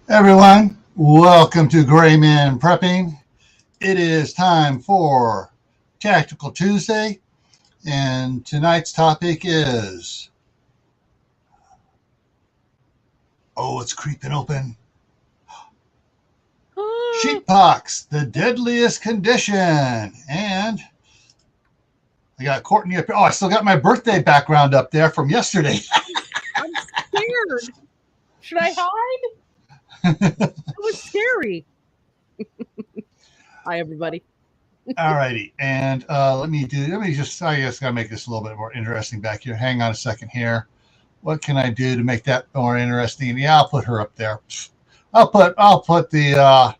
Everyone, welcome to GrayManPrepping. It is time for Tactical Tuesday, and tonight's topic is it's creeping open. Sheeppox, the deadliest condition. And I got Courtney up here. I still got my birthday background up there from yesterday. I'm scared. Should I hide? It was scary. Hi, everybody. All righty. And I guess gotta make this a little bit more interesting back here. Hang on a second here. What can I do to make that more interesting? Yeah, I'll put her up there. I'll put the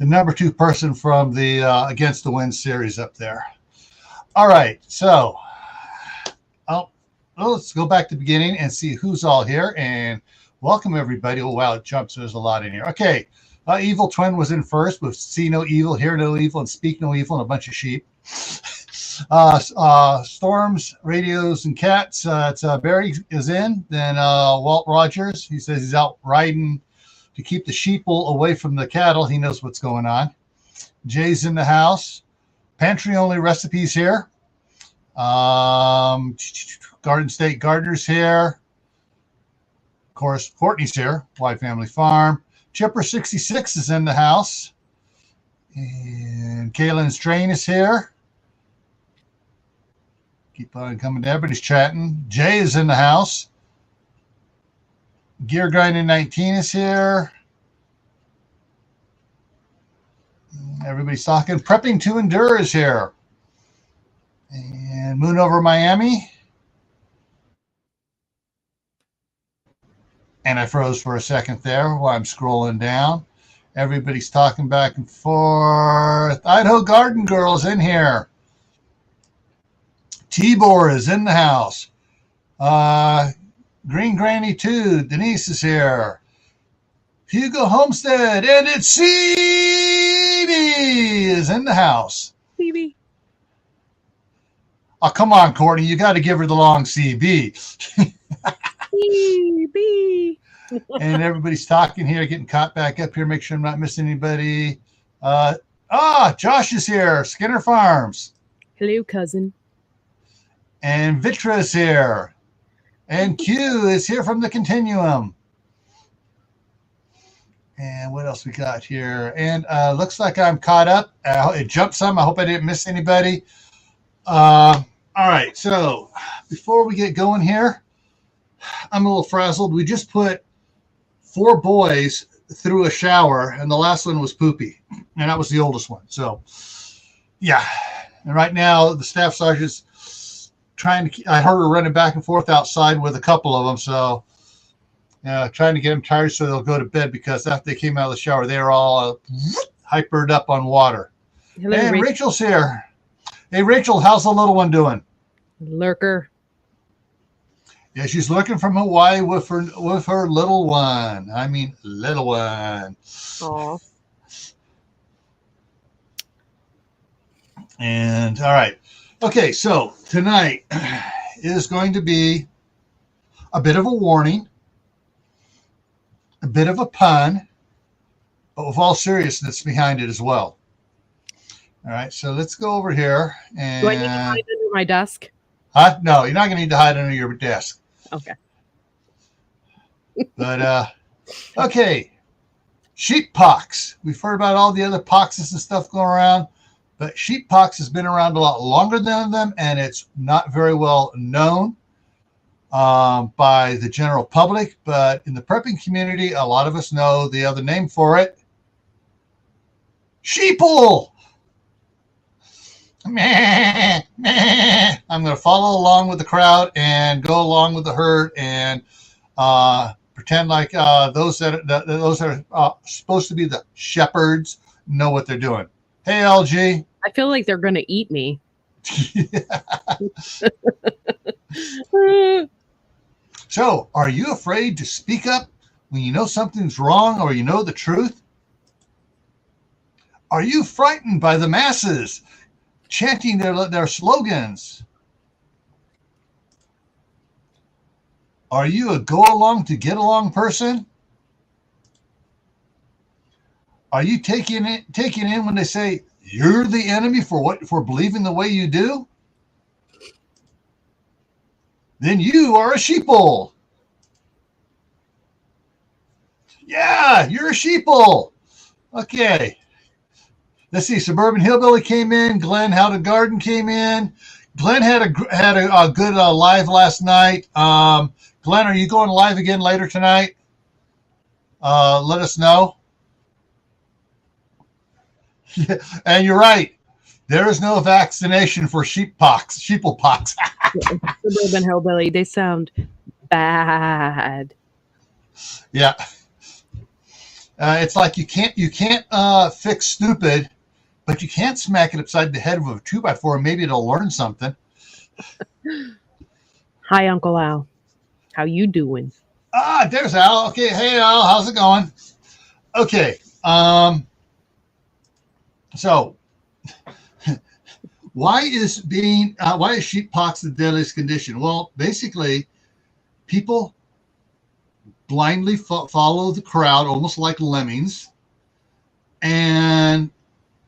number 2 person from the Against the Wind series up there. All right. So let's go back to the beginning and see who's all here. And welcome, everybody. Oh, wow, it jumps. There's a lot in here. Okay. Evil Twin was in first with See No Evil, Hear No Evil, and Speak No Evil, and a bunch of sheep. Storms, Radios, and Cats. Barry is in. Then Walt Rogers. He says he's out riding to keep the sheeple away from the cattle. He knows what's going on. Jay's in the house. Pantry only recipes here. Garden State Gardener's here. Of course, Courtney's here. White Family Farm. Chipper 66 is in the house. And Kaylin Strain is here. Keep on coming. Everybody's chatting. Jay is in the house. Gear Grinding 19 is here. Everybody's talking. Prepping to Endure is here. And Moon Over Miami. And I froze for a second there while I'm scrolling down. Everybody's talking back and forth. Idaho Garden Girl's in here. Tibor is in the house. Green Granny 2, Denise is here. Hugo Homestead, and it's CB is in the house. CB. Oh, come on, Courtney. You got to give her the long CB. CB. And everybody's talking here, getting caught back up here. Make sure I'm not missing anybody. Josh is here. Skinner Farms. Hello, cousin. And Vitra is here. And Q is here from the Continuum. And what else we got here? And looks like I'm caught up. It jumped some. I hope I didn't miss anybody. All right. So before we get going here, I'm a little frazzled. We just put 4 boys through a shower, and the last one was Poopy, and that was the oldest one. So, yeah. And right now, the staff sergeant's I heard her running back and forth outside with a couple of them. So, trying to get them tired so they'll go to bed, because after they came out of the shower, they were all hypered up on water. Hello, and Rachel's here. Hey, Rachel, how's the little one doing? Lurker. Yeah, she's looking from Hawaii with her little one. I mean, little one. Aw. And all right. Okay, so tonight is going to be a bit of a warning, a bit of a pun, but with all seriousness behind it as well. All right, so let's go over here. And do I need to hide under my desk? Huh? No, you're not going to need to hide under your desk. Okay. But, okay. Sheeppox. We've heard about all the other poxes and stuff going around, but sheeppox has been around a lot longer than them, and it's not very well known by the general public. But in the prepping community, a lot of us know the other name for it. Sheeple. Meh, meh. I'm going to follow along with the crowd and go along with the herd and pretend like those that are supposed to be the shepherds know what they're doing. Hey, LG. I feel like they're going to eat me. So, are you afraid to speak up when you know something's wrong or you know the truth? Are you frightened by the masses chanting their slogans? Are you a go along to get along person? Are you taking in when they say you're the enemy for believing the way you do? Then you are a sheeple. Yeah, you're a sheeple. Okay. Let's see. Suburban Hillbilly came in. Glenn How to Garden came in. Glenn had a good live last night. Glenn, are you going live again later tonight? Let us know. And you're right. There is no vaccination for sheeple pox. Suburban Hillbilly, they sound bad. Yeah. It's like you can't fix stupid, but you can't smack it upside the head with a 2x4 and maybe it'll learn something. Hi, Uncle Al. How you doing? There's Al. Okay, hey Al, how's it going? Okay. So why is sheeppox the deadliest condition? Well, basically, people blindly follow the crowd, almost like lemmings, and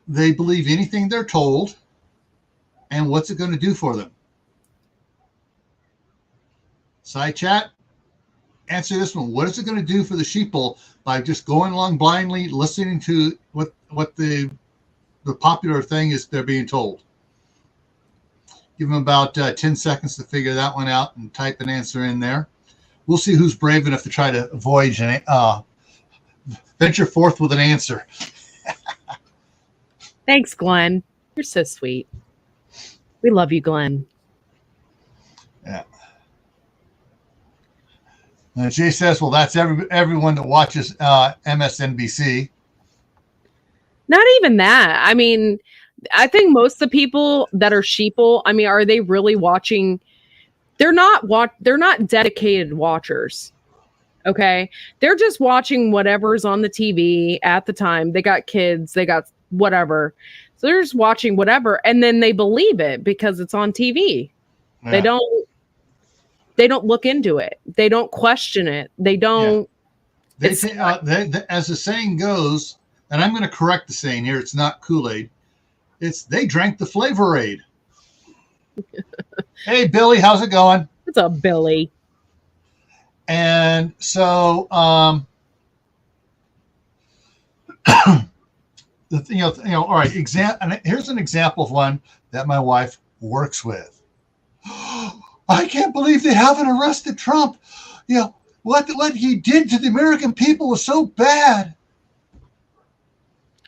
they believe anything they're told. And what's it going to do for them? Side chat, answer this one. What is it going to do for the sheeple by just going along blindly, listening to what the popular thing is they're being told? Give them about 10 seconds to figure that one out and type an answer in there. We'll see who's brave enough to try to voyage and venture forth with an answer. Thanks, Glenn. You're so sweet. We love you, Glenn. Yeah. And Jay says, well, that's everyone that watches MSNBC. Not even that. I mean, I think most of the people that are sheeple, I mean, are they really watching? They're not dedicated watchers. Okay. They're just watching whatever's on the TV at the time. They got kids, they got whatever. So they're just watching whatever. And then they believe it because it's on TV. Yeah. They don't look into it. They don't question it. They don't. Yeah. As the saying goes, and I'm going to correct the saying here. It's not Kool-Aid. They drank the Flavor-Aid. Hey, Billy, how's it going? What's up, Billy? And so, all right. And here's an example of one that my wife works with. I can't believe they haven't arrested Trump. What he did to the American people was so bad.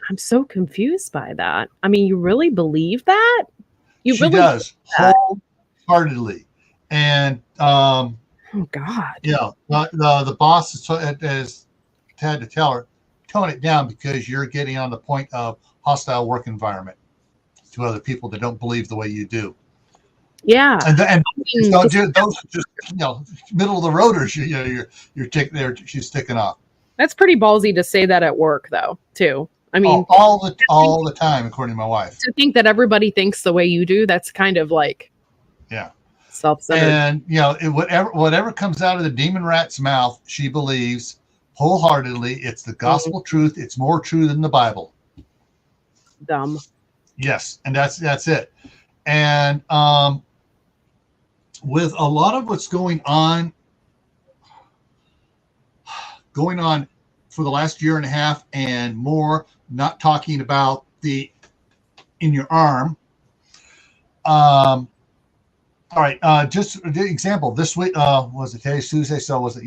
I'm so confused by that. I mean, you really believe that? She really does wholeheartedly, and oh God, the boss has had to tell her, tone it down because you're getting on the point of hostile work environment to other people that don't believe the way you do. Yeah, and those just middle of the roaders. She's sticking off. That's pretty ballsy to say that at work, though. Too. I mean, all the time, according to my wife. To think that everybody thinks the way you do, that's kind of like, self-centered. And whatever comes out of the demon rat's mouth, she believes wholeheartedly. It's the gospel truth. It's more true than the Bible. Dumb. Yes, and that's it. And with a lot of what's going on for the last year and a half and more, not talking about in your arm. All right. Just the example this week, was it today's Tuesday? So was it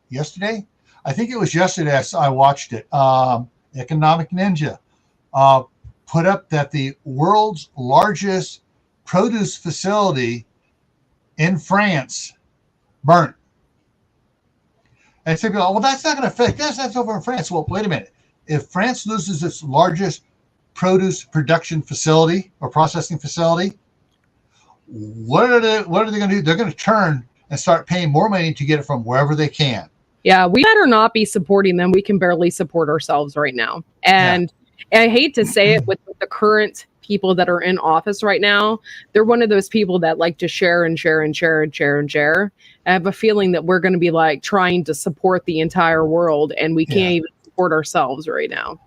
yesterday? I think it was yesterday. I watched it. Economic Ninja put up that the world's largest produce facility in France burnt. And some people, well, that's not going to affect us. That's over in France. Well, wait a minute. If France loses its largest produce production facility or processing facility, what are they going to do? They're going to turn and start paying more money to get it from wherever they can. Yeah, we better not be supporting them. We can barely support ourselves right now. And I hate to say it, with the current people that are in office right now, they're one of those people that like to share and share and share and share and share. I have a feeling that we're going to be like trying to support the entire world, and we can't even support ourselves right now.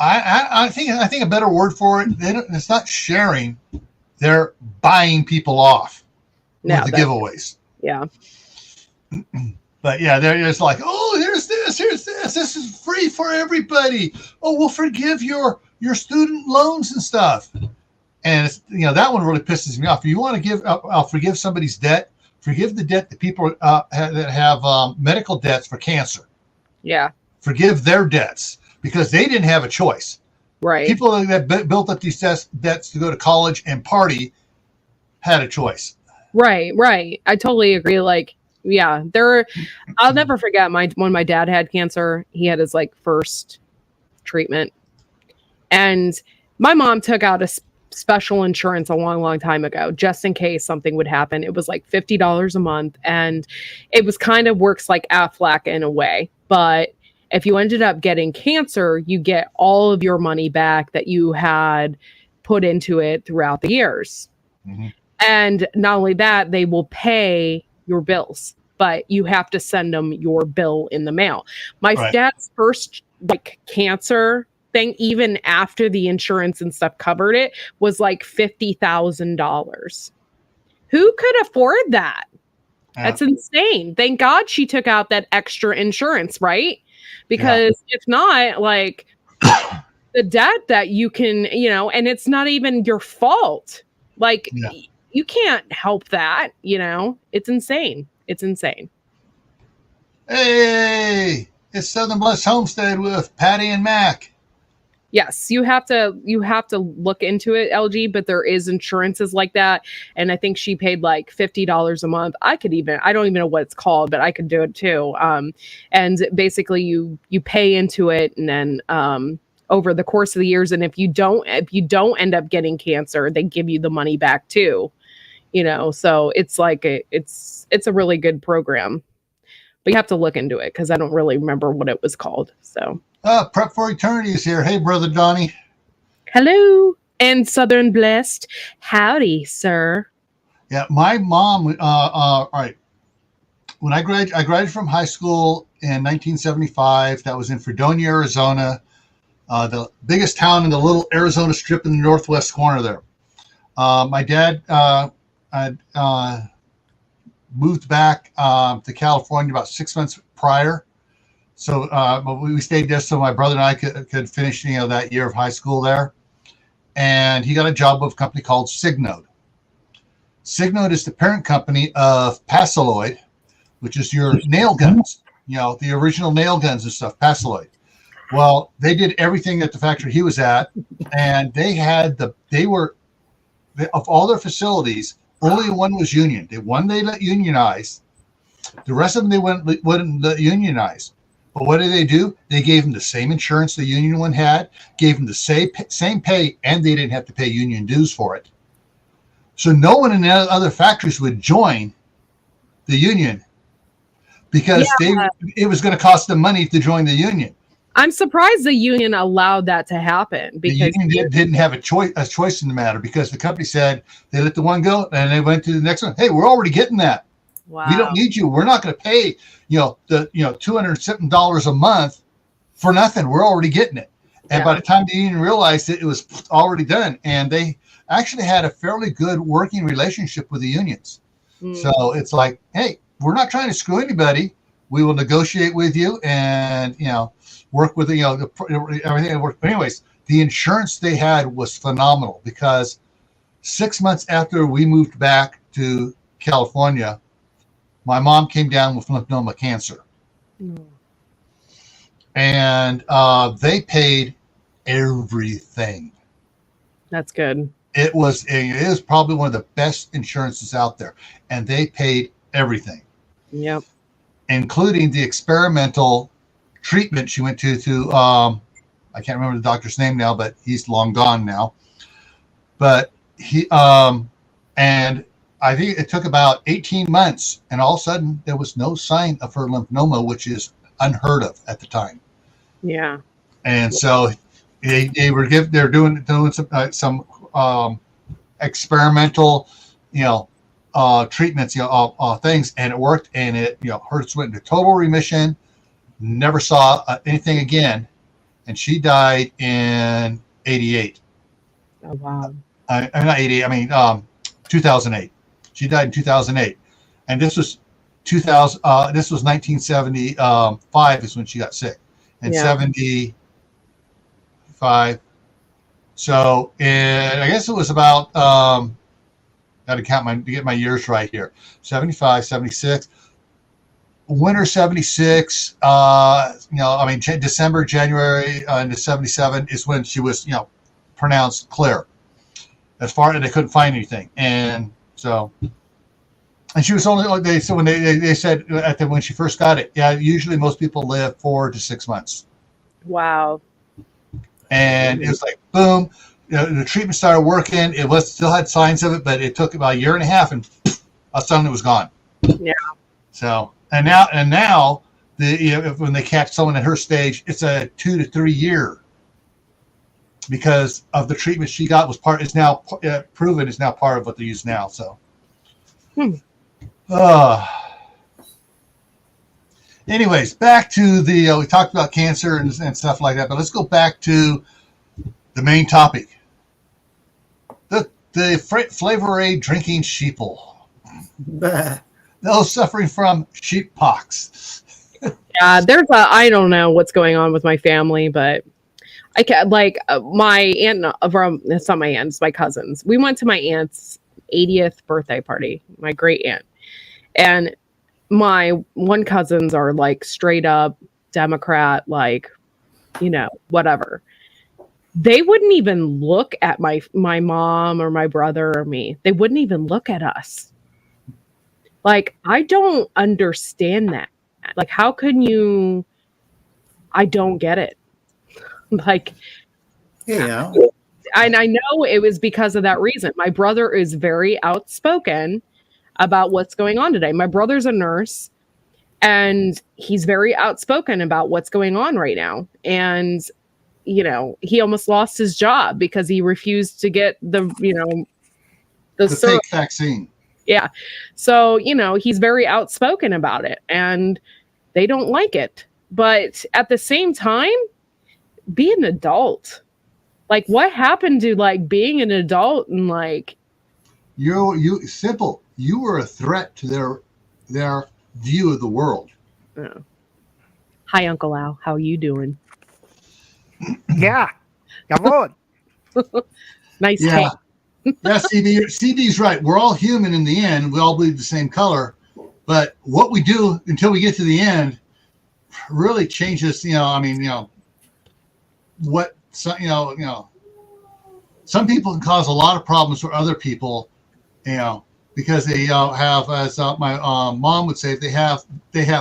I think a better word for it, it's not sharing. They're buying people off with the giveaways. Yeah. But yeah, they're just like, oh, here's this. This is free for everybody. Oh, we'll forgive your student loans and stuff. And it's, that one really pisses me off. If you want to forgive somebody's debt, forgive the debt that people that have medical debts for cancer. Yeah. Forgive their debts because they didn't have a choice. Right. People that built up these debts to go to college and party had a choice. Right. I totally agree. Like, yeah, I'll never forget when my dad had cancer. He had his first treatment, and my mom took out a special insurance a long time ago, just in case something would happen. It was like $50 a month, and it was kind of works like Aflac in a way, but if you ended up getting cancer, you get all of your money back that you had put into it throughout the years. Mm-hmm. And not only that, they will pay your bills, but you have to send them your bill in the mail. My dad's first cancer thing, even after the insurance and stuff covered it, was like $50,000. Who could afford that? That's insane. Thank God she took out that extra insurance, right? Because if not, the debt that you can, and it's not even your fault. You can't help that, It's insane. It's insane. Hey, it's Southern Blessed Homestead with Patty and Mac. Yes, you have to look into it, LG, but there is insurances like that. And I think she paid like $50 a month. I don't even know what it's called, but I could do it too. And basically you pay into it, and then over the course of the years, and if you don't end up getting cancer, they give you the money back too. So it's it's a really good program, but you have to look into it because I don't really remember what it was called. So Prep for Eternity is here. Hey, Brother Donnie. Hello. And Southern Blessed. Howdy, sir. Yeah, my mom, all right. When I graduated from high school in 1975, that was in Fredonia, Arizona, the biggest town in the little Arizona strip in the northwest corner there. My dad moved back to California about 6 months prior. So we stayed there so my brother and I could finish, that year of high school there. And he got a job with a company called Signode. Signode is the parent company of Paciloid, which is your nail guns, the original nail guns and stuff, Paciloid. Well, they did everything at the factory he was at, and of all their facilities, only one was union. One they let unionize. The rest of them they wouldn't let unionize. But what did they do? They gave them the same insurance the union one had, gave them the same pay, and they didn't have to pay union dues for it. So no one in the other factories would join the union because it was going to cost them money to join the union. I'm surprised the union allowed that to happen because the union didn't have a choice in the matter because the company said they let the one go and they went to the next one. Hey, we're already getting that. Wow. We don't need you. We're not going to pay, the $207 a month for nothing. We're already getting it. And by the time the union realized it was already done, and they actually had a fairly good working relationship with the unions. So it's like, hey, we're not trying to screw anybody. We will negotiate with you and, work with, everything. But anyways, the insurance they had was phenomenal because 6 months after we moved back to California, my mom came down with lymphoma cancer. And they paid everything. That's good. It is probably one of the best insurances out there. And they paid everything. Yep. Including the experimental treatment she went to I can't remember the doctor's name now, but he's long gone now. But he and I think it took about 18 months, and all of a sudden there was no sign of her lymphoma, which is unheard of at the time. Yeah. And so they're doing some experimental, treatments, things, and it worked, and it, hers went into total remission, never saw anything again. and she died in 88. Oh wow. I'm not 88. I mean 2008. She died in 2008, and this was 2000. This was 1975 is when she got sick, and 75. So, and I guess it was about, got to get my years right here. 75, 76, winter 76, December, January into 77 is when she was, pronounced clear. As far as they couldn't find anything. And so, and she was only, so when they said when she first got it, usually most people live 4 to 6 months. Wow. And it was like, boom, the treatment started working. It still had signs of it, but it took about a year and a half, and all of a sudden it was gone. Yeah. So, and now when they catch someone at her stage, it's a 2 to 3 year, because of the treatment she got is now proven is now part of what they use now. So, anyways, back to the we talked about cancer and stuff like that, but let's go back to the main topic: the Flavor Aid drinking sheeple. Those suffering from sheep pox. Yeah, I don't know what's going on with my family, but I can't, my aunt, it's not my aunt, it's my cousins. We went to my aunt's 80th birthday party, my great aunt. And my one cousins are straight up Democrat, whatever. They wouldn't even look at my mom or my brother or me. They wouldn't even look at us. I don't understand that. How can you? I don't get it. Yeah. And I know it was because of that reason. My brother is very outspoken about what's going on today. My brother's a nurse, and he's very outspoken about what's going on right now. And, he almost lost his job because he refused to get the fake vaccine. Yeah. So, he's very outspoken about it, and they don't like it. But at the same time, be an adult. What happened to being an adult and you simple. You were a threat to their view of the world. Oh. Hi, Uncle Al. How are you doing? Yeah. Come on. Nice. Yeah. Yeah, CB's right. We're all human in the end. We all bleed the same color. But what we do until we get to the end really changes, what some people can cause a lot of problems for other people, because they have, as my mom would say, they have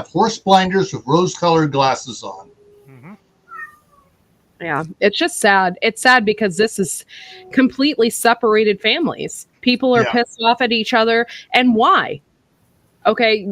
horse blinders with rose-colored glasses on. Mm-hmm. Yeah, it's just sad. It's sad because this is completely separated families. People are pissed off at each other. And why? Okay,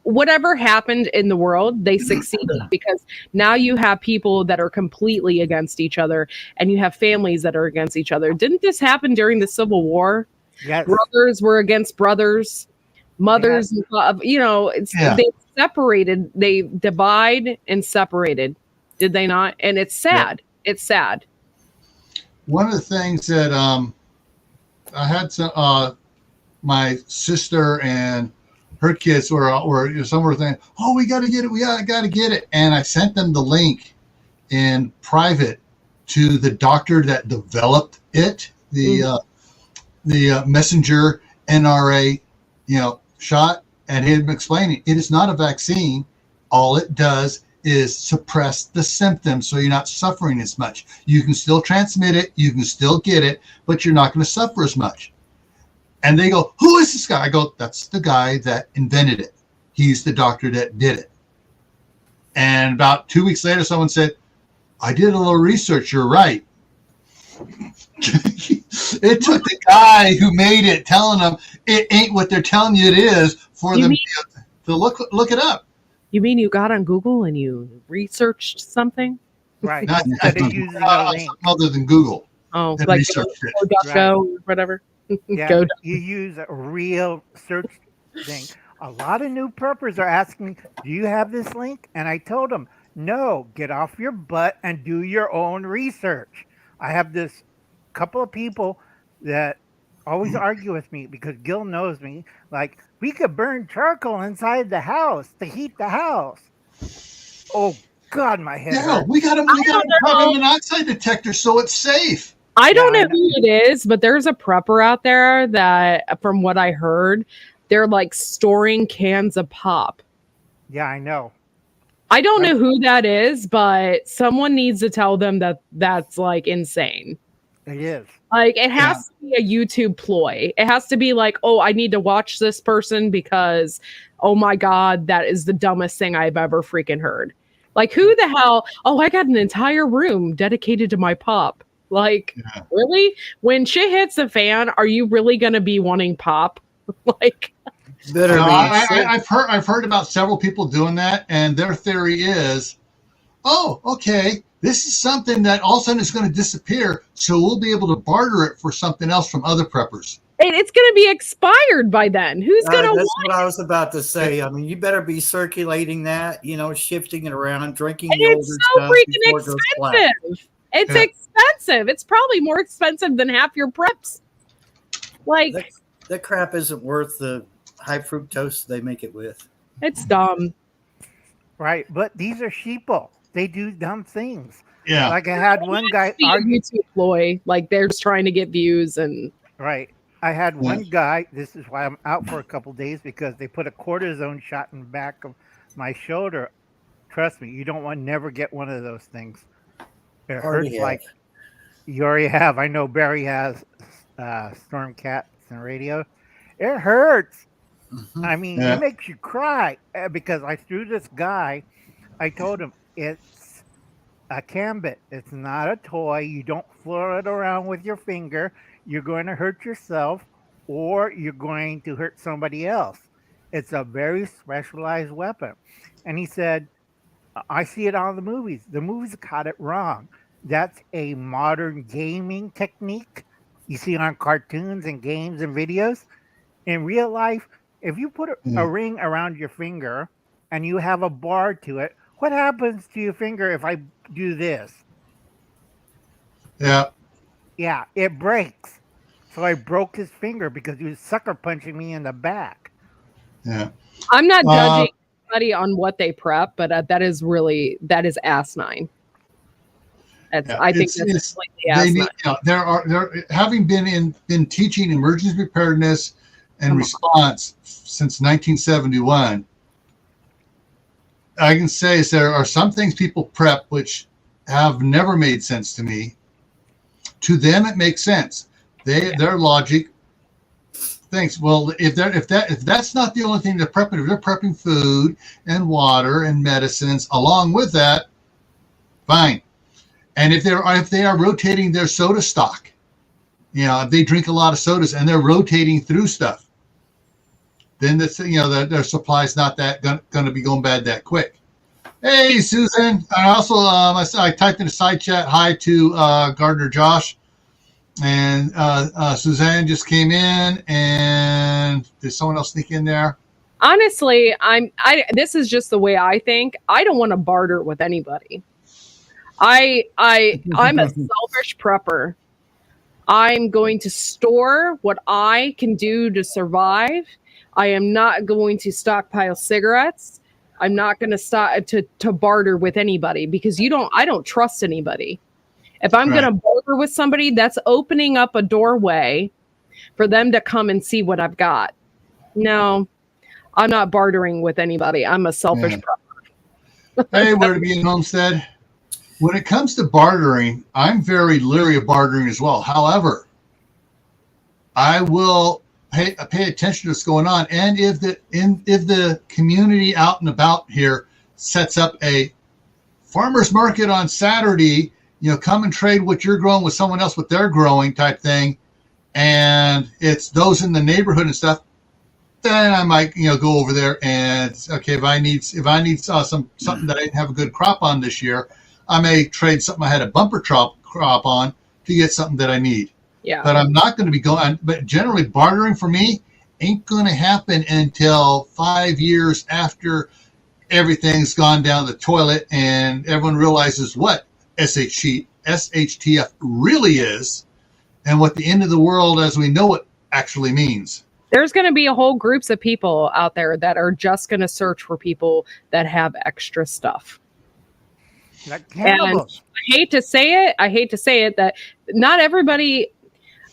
whatever happened in the world, they succeeded because now you have people that are completely against each other, and you have families that are against each other. Didn't this happen during the Civil War? Yes. Brothers were against brothers, mothers, they separated, they divide and separated. Did they not? And it's sad. Yeah. It's sad. One of the things that I had some my sister and her kids were some were saying, "Oh, we got to get it. We got to get it." And I sent them the link in private to the doctor that developed it, the messenger NRA, shot, and he had been explaining it is not a vaccine. All it does is suppress the symptoms, so you're not suffering as much. You can still transmit it, you can still get it, but you're not going to suffer as much. And they go, "Who is this guy?" I go, "That's the guy that invented it. He's the doctor that did it." And about 2 weeks later, someone said, "I did a little research. You're right." It took the guy who made it telling them it ain't what they're telling you it is for them to look it up. You mean you got on Google and you researched something? Right. Not using a link. other than Google. Oh, and like researched it. Go or whatever. Yeah, you use a real search thing. A lot of new preppers are asking, "Do you have this link?" And I told them, No, get off your butt and do your own research. I have this couple of people that always argue with me because Gil knows me. Like, we could burn charcoal inside the house to heat the house. Oh, God, my head Yeah, hurts. we got a carbon monoxide detector, so it's safe. I don't know who it is, but there's a prepper out there that, from what I heard, they're like storing cans of pop. Yeah, I know. I don't know who that is, but someone needs to tell them that that's like insane. It is. Like, it has to be a YouTube ploy. It has to be like, oh, I need to watch this person because, oh my God, that is the dumbest thing I've ever freaking heard. Like, who the hell? Oh, I got an entire room dedicated to my pop. Like, really? When shit hits the fan, are you really going to be wanting pop? Like, I've heard about several people doing that, and their theory is, oh, okay, this is something that all of a sudden is going to disappear, so we'll be able to barter it for something else from other preppers. And it's going to be expired by then. Who's going to? That's what I was about to say. I mean, you better be circulating that, shifting it around, drinking and the older it's so stuff freaking before it goes flat. expensive. It's expensive. It's probably more expensive than half your preps. Like, that crap isn't worth the high fructose they make it with. It's dumb. Right, but these are sheeple. They do dumb things. Yeah. Like I had one guy argue. YouTube ploy, like they're just trying to get views and. Right. I had one guy. This is why I'm out for a couple days because they put a cortisone shot in the back of my shoulder. Trust me, you don't want to never get one of those things. It hurts like you already have. I know Barry has storm cats and radio. It hurts. Mm-hmm. I mean, it makes you cry because I threw this guy. I told him it's a cambit. It's not a toy. You don't floor it around with your finger. You're going to hurt yourself or you're going to hurt somebody else. It's a very specialized weapon. And he said, I see it on the movies. The movies got it wrong. That's a modern gaming technique you see on cartoons and games and videos. In real life, if you put a ring around your finger and you have a bar to it, what happens to your finger if I do this? Yeah. Yeah, it breaks. So I broke his finger because he was sucker punching me in the back. Yeah. I'm not judging anybody on what they prep, but that is asinine. I think that's completely asinine. There having been teaching emergency preparedness and response since 1971. I can say is there are some things people prep which have never made sense to me. To them, it makes sense. Their logic thinks, well, if that's not the only thing they're prepping, if they're prepping food and water and medicines along with that, fine. And if they are rotating their soda stock, if they drink a lot of sodas and they're rotating through stuff, then their supply's not that going to be going bad that quick. Hey, Susan. I also I typed in a side chat hi to Gardner Josh, and Suzanne just came in. And did someone else sneak in there? Honestly, this is just the way I think. I don't want to barter with anybody. I'm a selfish prepper. I'm going to store what I can do to survive. I am not going to stockpile cigarettes. I'm not going to stop to barter with anybody because I don't trust anybody. If I'm going to barter with somebody, that's opening up a doorway for them to come and see what I've got. No, I'm not bartering with anybody. I'm a selfish prepper. Hey, where to be in Homestead? When it comes to bartering, I'm very leery of bartering as well. However, I will pay attention to what's going on. And if the community out and about here sets up a farmer's market on Saturday, come and trade what you're growing with someone else what they're growing type thing, and it's those in the neighborhood and stuff, then I might go over there and okay, if I need something that I didn't have a good crop on this year, I may trade something I had a bumper crop on to get something that I need. Yeah. But I'm not going to be going. But generally, bartering for me ain't going to happen until 5 years after everything's gone down the toilet and everyone realizes what SHTF really is and what the end of the world as we know it actually means. There's going to be a whole groups of people out there that are just going to search for people that have extra stuff. Like cannibals. And I hate to say it that not everybody.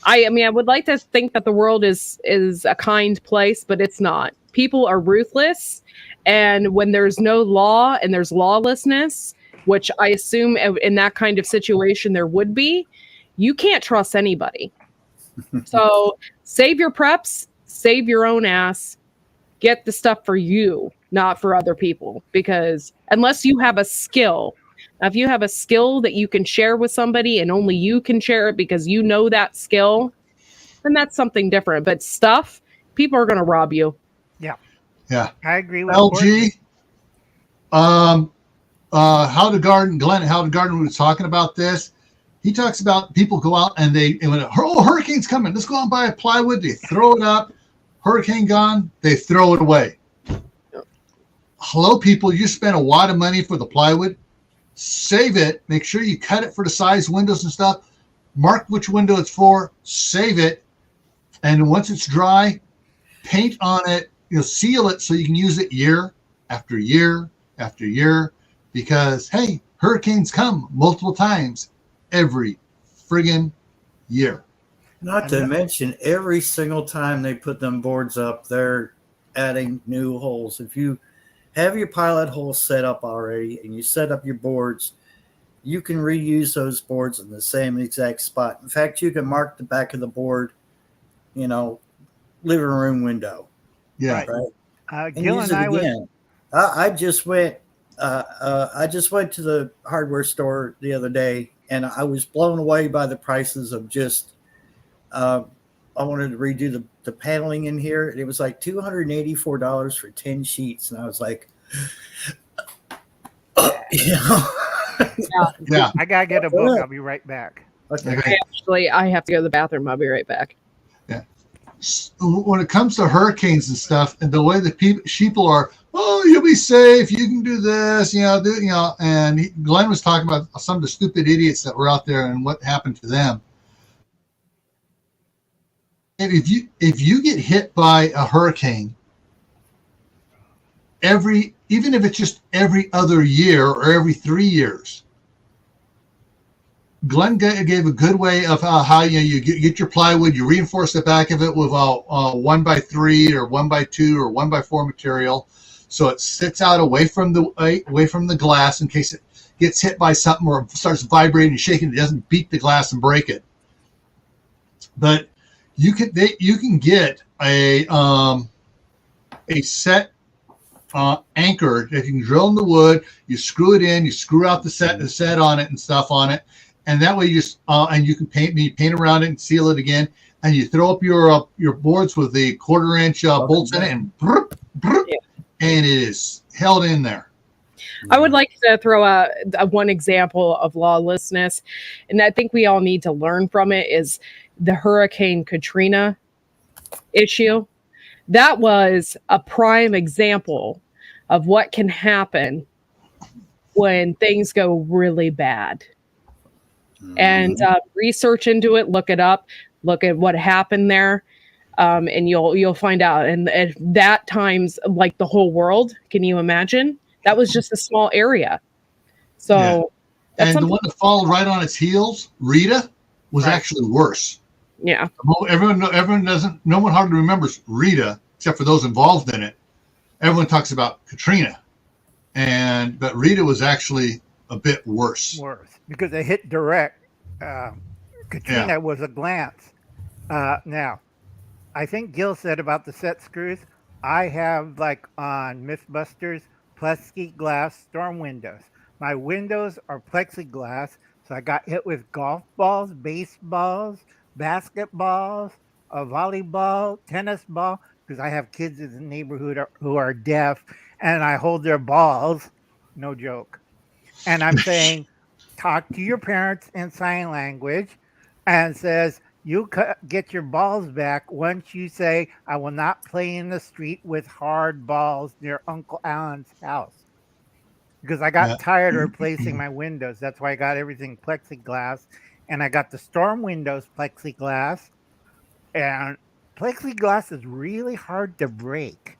I mean, I would like to think that the world is a kind place, but it's not. People are ruthless, and when there's no law and there's lawlessness, which I assume in that kind of situation there would be, you can't trust anybody. So save your preps, save your own ass, get the stuff for you, not for other people, because unless you have a skill. Now, if you have a skill that you can share with somebody and only you can share it because you know that skill, then that's something different. But stuff, people are going to rob you. Yeah. Yeah. I agree with LG. How to Garden, Glenn, How to Garden was talking about this. He talks about people go out and when hurricane's coming, let's go out and buy a plywood. They throw it up. Hurricane gone. They throw it away. Hello, people. You spent a lot of money for the plywood. Save it. Make sure you cut it for the size windows and stuff. Mark which window it's for. Save it. And once it's dry, paint on it. Seal it so you can use it year after year after year. Because, hey, hurricanes come multiple times every friggin' year. Not to mention, every single time they put them boards up, they're adding new holes. If you have your pilot holes set up already and you set up your boards, you can reuse those boards in the same exact spot. In fact, you can mark the back of the board, living room window. Yeah. Right. Gil and I again. I just went to the hardware store the other day and I was blown away by the prices of just I wanted to redo the paneling in here. It was like $284 for 10 sheets. And I was like, Yeah. I got to get a book. I'll be right back. Okay. I have to go to the bathroom. I'll be right back. Yeah. When it comes to hurricanes and stuff, and the way that sheeple are, you'll be safe. You can do this, And Glenn was talking about some of the stupid idiots that were out there and what happened to them. And if you get hit by a hurricane, even if it's just every other year or every 3 years, Glenn gave a good way of how you get your plywood, you reinforce the back of it with a 1x3 or 1x2 or 1x4 material, so it sits out away from the glass in case it gets hit by something or starts vibrating and shaking. It doesn't beat the glass and break it. But you can get a set anchor that you can drill in the wood. You screw it in. You screw out the set on it and stuff on it. And that way and you can paint around it and seal it again. And you throw up your boards with the 1/4 inch bolts in it and and it is held in there. I would like to throw a one example of lawlessness, and I think we all need to learn from it, is the Hurricane Katrina issue. That was a prime example of what can happen when things go really bad. And research into it, look it up, look at what happened there, and you'll find out. And at that times, like the whole world, can you imagine? That was just a small area. So, and the one that followed right on its heels, Rita, was actually worse. Yeah. No one hardly remembers Rita except for those involved in it. Everyone talks about Katrina, but Rita was actually a bit worse. Because they hit direct. Katrina was a glance. Now, I think Gil said about the set screws. I have, like on Mythbusters, plexiglass storm windows. My windows are plexiglass, so I got hit with golf balls, baseballs, basketballs, a volleyball, tennis ball, because I have kids in the neighborhood who are deaf, and I hold their balls. No joke. And I'm saying, talk to your parents in sign language, and says, you get your balls back once you say, I will not play in the street with hard balls near Uncle Alan's house. because I got tired of replacing my windows. That's why I got everything plexiglass, and I got the storm windows plexiglass, and plexiglass is really hard to break.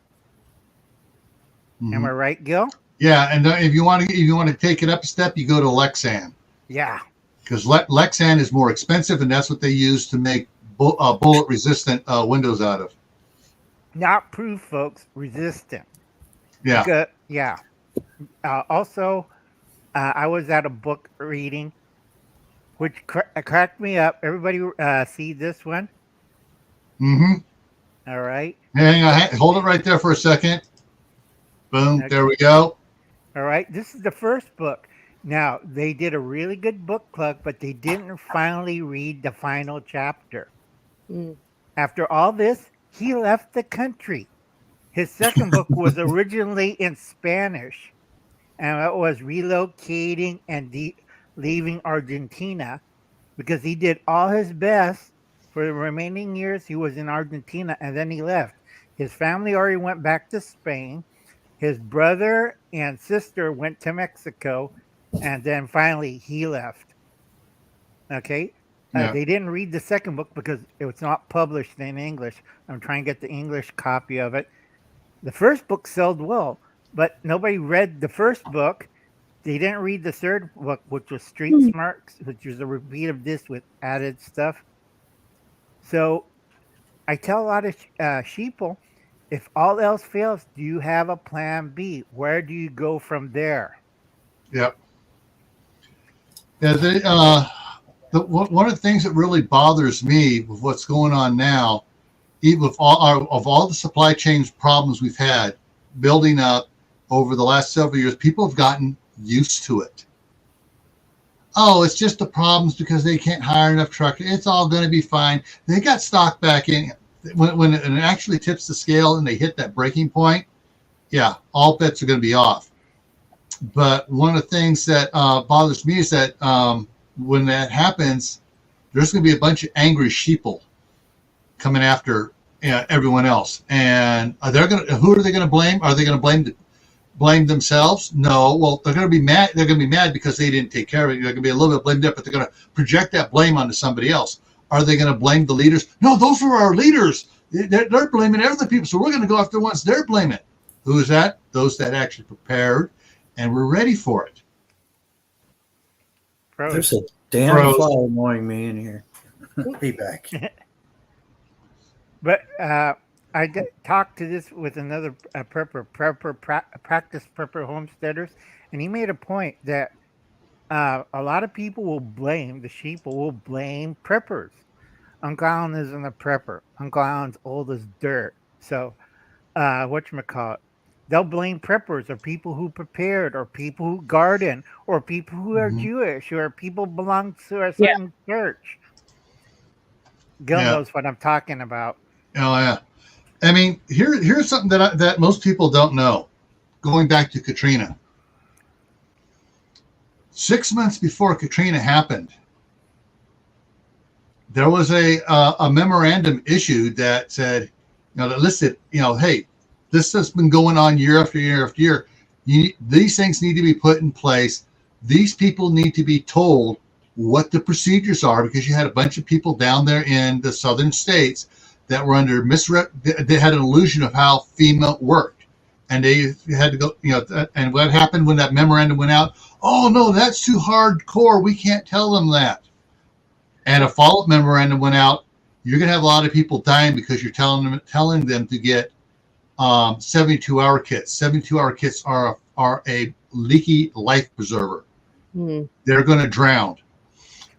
Am I right, Gil? Yeah, and if you want to take it up a step, you go to Lexan. Yeah, because Lexan is more expensive, and that's what they use to make bullet-resistant windows out of. not proof, folks. Resistant. Yeah. Because, yeah. Also, I was at a book reading, which cracked me up. Everybody see this one? All right. Hang on, hold it right there for a second. Boom. Okay. There we go. All right. This is the first book. Now, they did a really good book club, but they didn't finally read the final chapter. After all this, he left the country. His second book was originally in Spanish, and it was relocating and leaving Argentina, because he did all his best for the remaining years he was in Argentina, and then he left. His family already went back to Spain. His brother and sister went to Mexico, and then finally he left. Okay? They didn't read the second book because it was not published in English. I'm trying to get the English copy of it. The first book sold well, but nobody read the first book. They didn't read the third book, which was Street Smarts, which was a repeat of this with added stuff. So I tell a lot of sheeple, if all else fails, do you have a plan B? Where do you go from there? Yep. Yeah, one of the things that really bothers me with what's going on now, even with all the supply chain problems we've had building up over the last several years, people have gotten used to it. Oh, it's just the problems because they can't hire enough truckers. It's all going to be fine. They got stock back in. When it actually tips the scale and they hit that breaking point, yeah, all bets are going to be off. But one of the things that bothers me is that when that happens, there's going to be a bunch of angry sheeple coming after everyone else. And who are they going to blame? Are they going to blame themselves? No. Well, they're going to be mad. They're going to be mad because they didn't take care of it. They're going to be a little bit blamed up, but they're going to project that blame onto somebody else. Are they going to blame the leaders? No, those are our leaders. They're blaming other people, so we're going to go after the ones they're blaming. Who is that? Those that actually prepared and were ready for it. There's a damn fly annoying me in here. Be back. But I talked to this with another practice prepper homesteaders, and he made a point that a lot of people will blame, the sheep will blame preppers. Uncle Alan isn't a prepper. Uncle Alan's old as dirt. So whatchamacallit, they'll blame preppers or people who prepared or people who garden or people who are Jewish or people belong to a certain church. Gil knows what I'm talking about. Oh, yeah. I mean, here's something that most people don't know. Going back to Katrina. 6 months before Katrina happened, there was a memorandum issued that said, that listed, hey, this has been going on year after year after year. These things need to be put in place. These people need to be told what the procedures are, because you had a bunch of people down there in the southern states that were under they had an illusion of how FEMA worked, and they had to go, and what happened when that memorandum went out? Oh no, that's too hardcore. We can't tell them that. And a follow-up memorandum went out. You're going to have a lot of people dying because you're telling them to get 72-hour kits. 72-hour kits are a leaky life preserver. They're going to drown.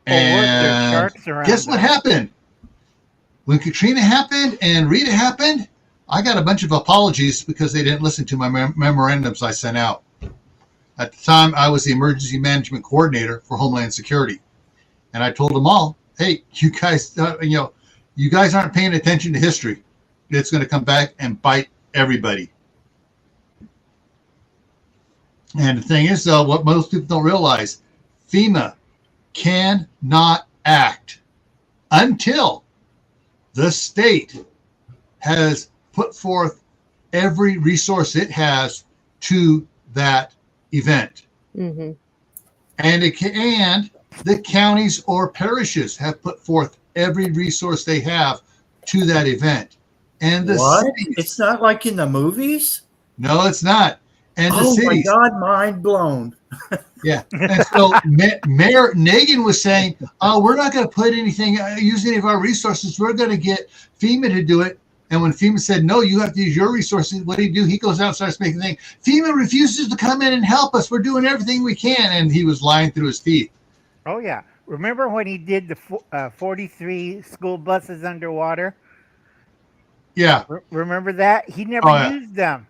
And guess what happened? When Katrina happened and Rita happened, I got a bunch of apologies because they didn't listen to my memorandums I sent out. At the time, I was the emergency management coordinator for Homeland Security. And I told them all, hey, you guys, you guys aren't paying attention to history. It's going to come back and bite everybody. And the thing is, though, what most people don't realize, FEMA cannot act until the state has put forth every resource it has to that event. Mm-hmm. And the counties or parishes have put forth every resource they have to that event. And the cities, it's not like in the movies? No, it's not. And the cities. Oh my God, mind blown. Yeah. And so Mayor Nagin was saying, we're not going to put anything, use any of our resources. We're going to get FEMA to do it. And when FEMA said, no, you have to use your resources, what did he do? He goes out and starts making things. FEMA refuses to come in and help us. We're doing everything we can. And he was lying through his teeth. Oh, yeah. Remember when he did the 43 school buses underwater? Yeah. Remember that? He never used them.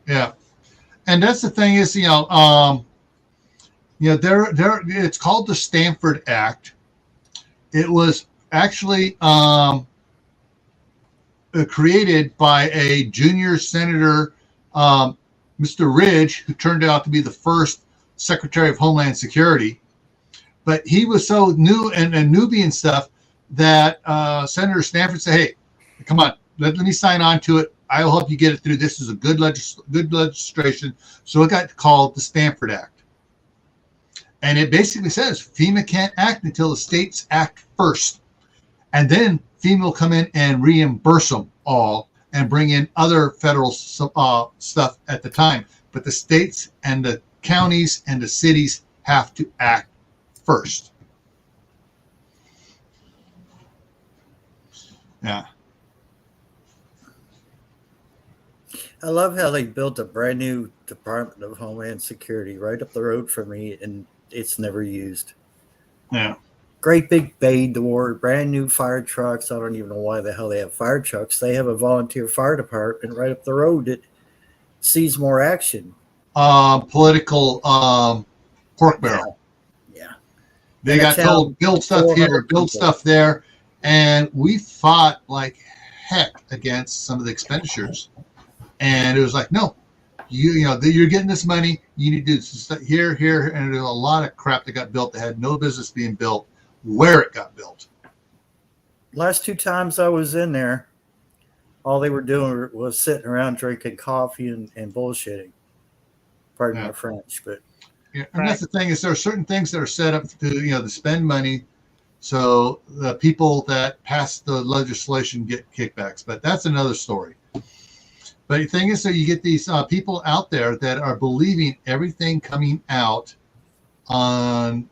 Yeah. And that's the thing is, there it's called the Stanford Act. It was actually created by a junior senator, Mr. Ridge, who turned out to be the first Secretary of Homeland Security. But he was so new and newbie and stuff that Senator Stanford said, hey, come on, let me sign on to it. I'll help you get it through. This is a good legislation. So it got called the Stanford Act. And it basically says FEMA can't act until the states act first. And then FEMA will come in and reimburse them all and bring in other federal stuff at the time. But the states and the counties and the cities have to act first. Yeah. I love how they built a brand new Department of Homeland Security right up the road from me, and it's never used. Yeah. Great big bay door, brand new fire trucks. I don't even know why the hell they have fire trucks. They have a volunteer fire department right up the road that sees more action. Political pork barrel. Yeah. They got told, build stuff here, build stuff there. And we fought like heck against some of the expenditures. And it was like, no, you're getting this money. You need to do this here. And there's a lot of crap that got built that had no business being built where it got built. Last 2 times I was in there, all they were doing was sitting around drinking coffee and bullshitting. Pardon my French, but and that's the thing is there are certain things that are set up to spend money, so the people that pass the legislation get kickbacks. But that's another story. But the thing is, so you get these people out there that are believing everything coming out on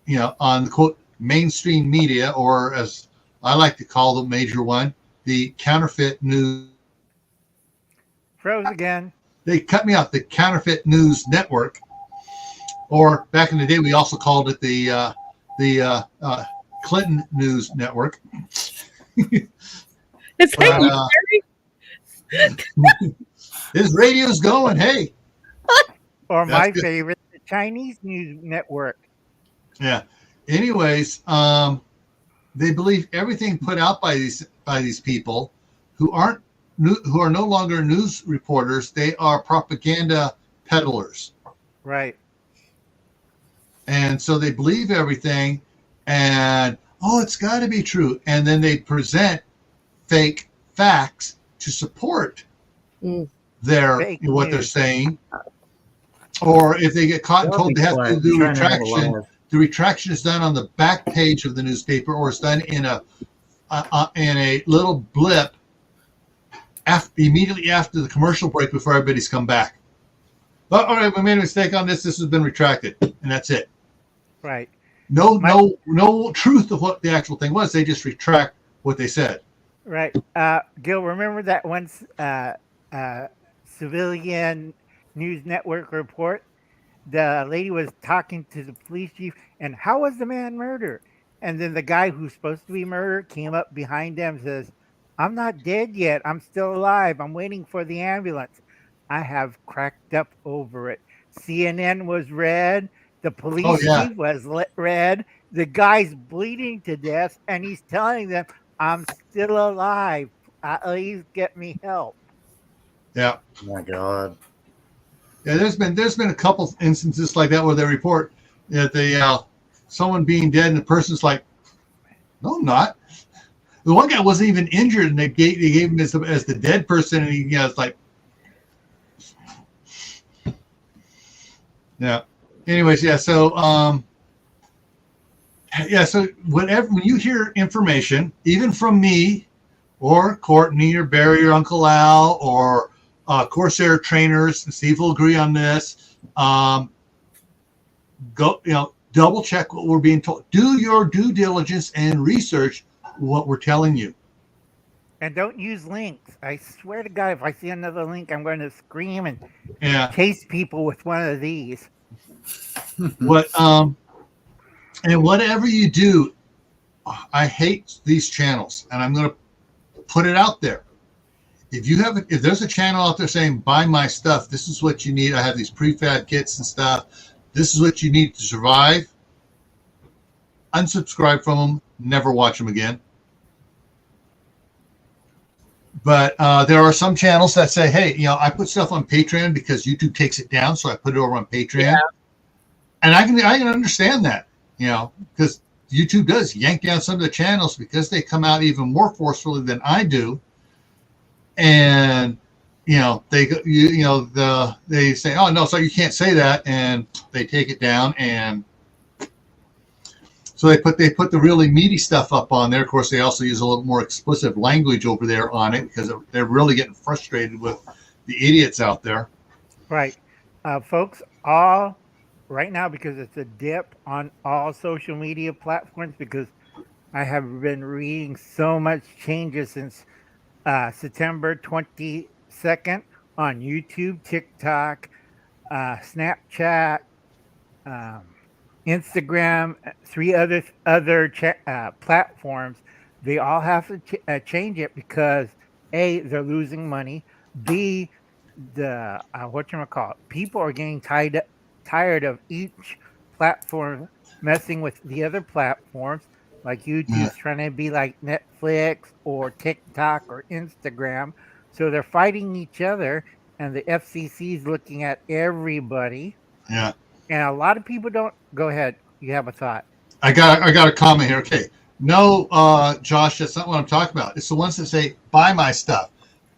the quote mainstream media, or as I like to call the major one, the counterfeit news. Froze again. They cut me off. The counterfeit news network, or back in the day, we also called it the Clinton News Network. It's his radio's going. Hey. Or my favorite, the Chinese News Network. Yeah. Anyways, they believe everything put out by these people who are no longer news reporters. They are propaganda peddlers. Right. And so they believe everything, and it's got to be true. And then they present fake facts to support what they're saying. Or if they get caught and told they have to do retraction, the retraction is done on the back page of the newspaper, or it's done in a little blip immediately after the commercial break before everybody's come back. But all right, we made a mistake on this. This has been retracted, and that's it. Right. No truth of what the actual thing was. They just retract what they said. Right. Gil, remember that once civilian news network report? The lady was talking to the police chief, and how was the man murdered? And then the guy who's supposed to be murdered came up behind them and says, I'm not dead yet. I'm still alive. I'm waiting for the ambulance. I have cracked up over it. CNN was red. The police chief was red. The guy's bleeding to death, and he's telling them, I'm still alive. Please get me help. Yeah. Oh my God. Yeah, there's been a couple instances like that where they report that someone being dead, and the person's like, no, I'm not. The one guy wasn't even injured, and they gave him as the dead person, and it's like, Yeah. Anyways, yeah. So, so whenever when you hear information, even from me, or Courtney, or Barry, or Uncle Al, or Corsair trainers, and Steve will agree on this. Go, double check what we're being told. Do your due diligence and research what we're telling you. And don't use links. I swear to God, if I see another link, I'm going to scream and chase people with one of these. What and whatever you do, I hate these channels, and I'm going to put it out there. If there's a channel out there saying buy my stuff, this is what you need. I have these prefab kits and stuff. This is what you need to survive. Unsubscribe from them. Never watch them again. But there are some channels that say, hey, I put stuff on Patreon because YouTube takes it down, so I put it over on Patreon. Yeah. And I can understand that, because YouTube does yank down some of the channels because they come out even more forcefully than I do. And they say, oh no, so you can't say that, and they take it down, and so they put the really meaty stuff up on there. Of course, they also use a little more explicit language over there on it because they're really getting frustrated with the idiots out there. Right, folks, all right now, because it's a dip on all social media platforms, because I have been reading so much changes since September 22nd on YouTube, TikTok, Snapchat, Instagram, 3 other platforms. They all have to change it because A, they're losing money. B, the people are getting tired of each platform messing with the other platforms. Like YouTube's trying to be like Netflix or TikTok or Instagram. So they're fighting each other, and the FCC is looking at everybody. Yeah. And a lot of people don't. Go ahead. You have a thought. I got a comment here. Okay. No, Josh, that's not what I'm talking about. It's the ones that say buy my stuff.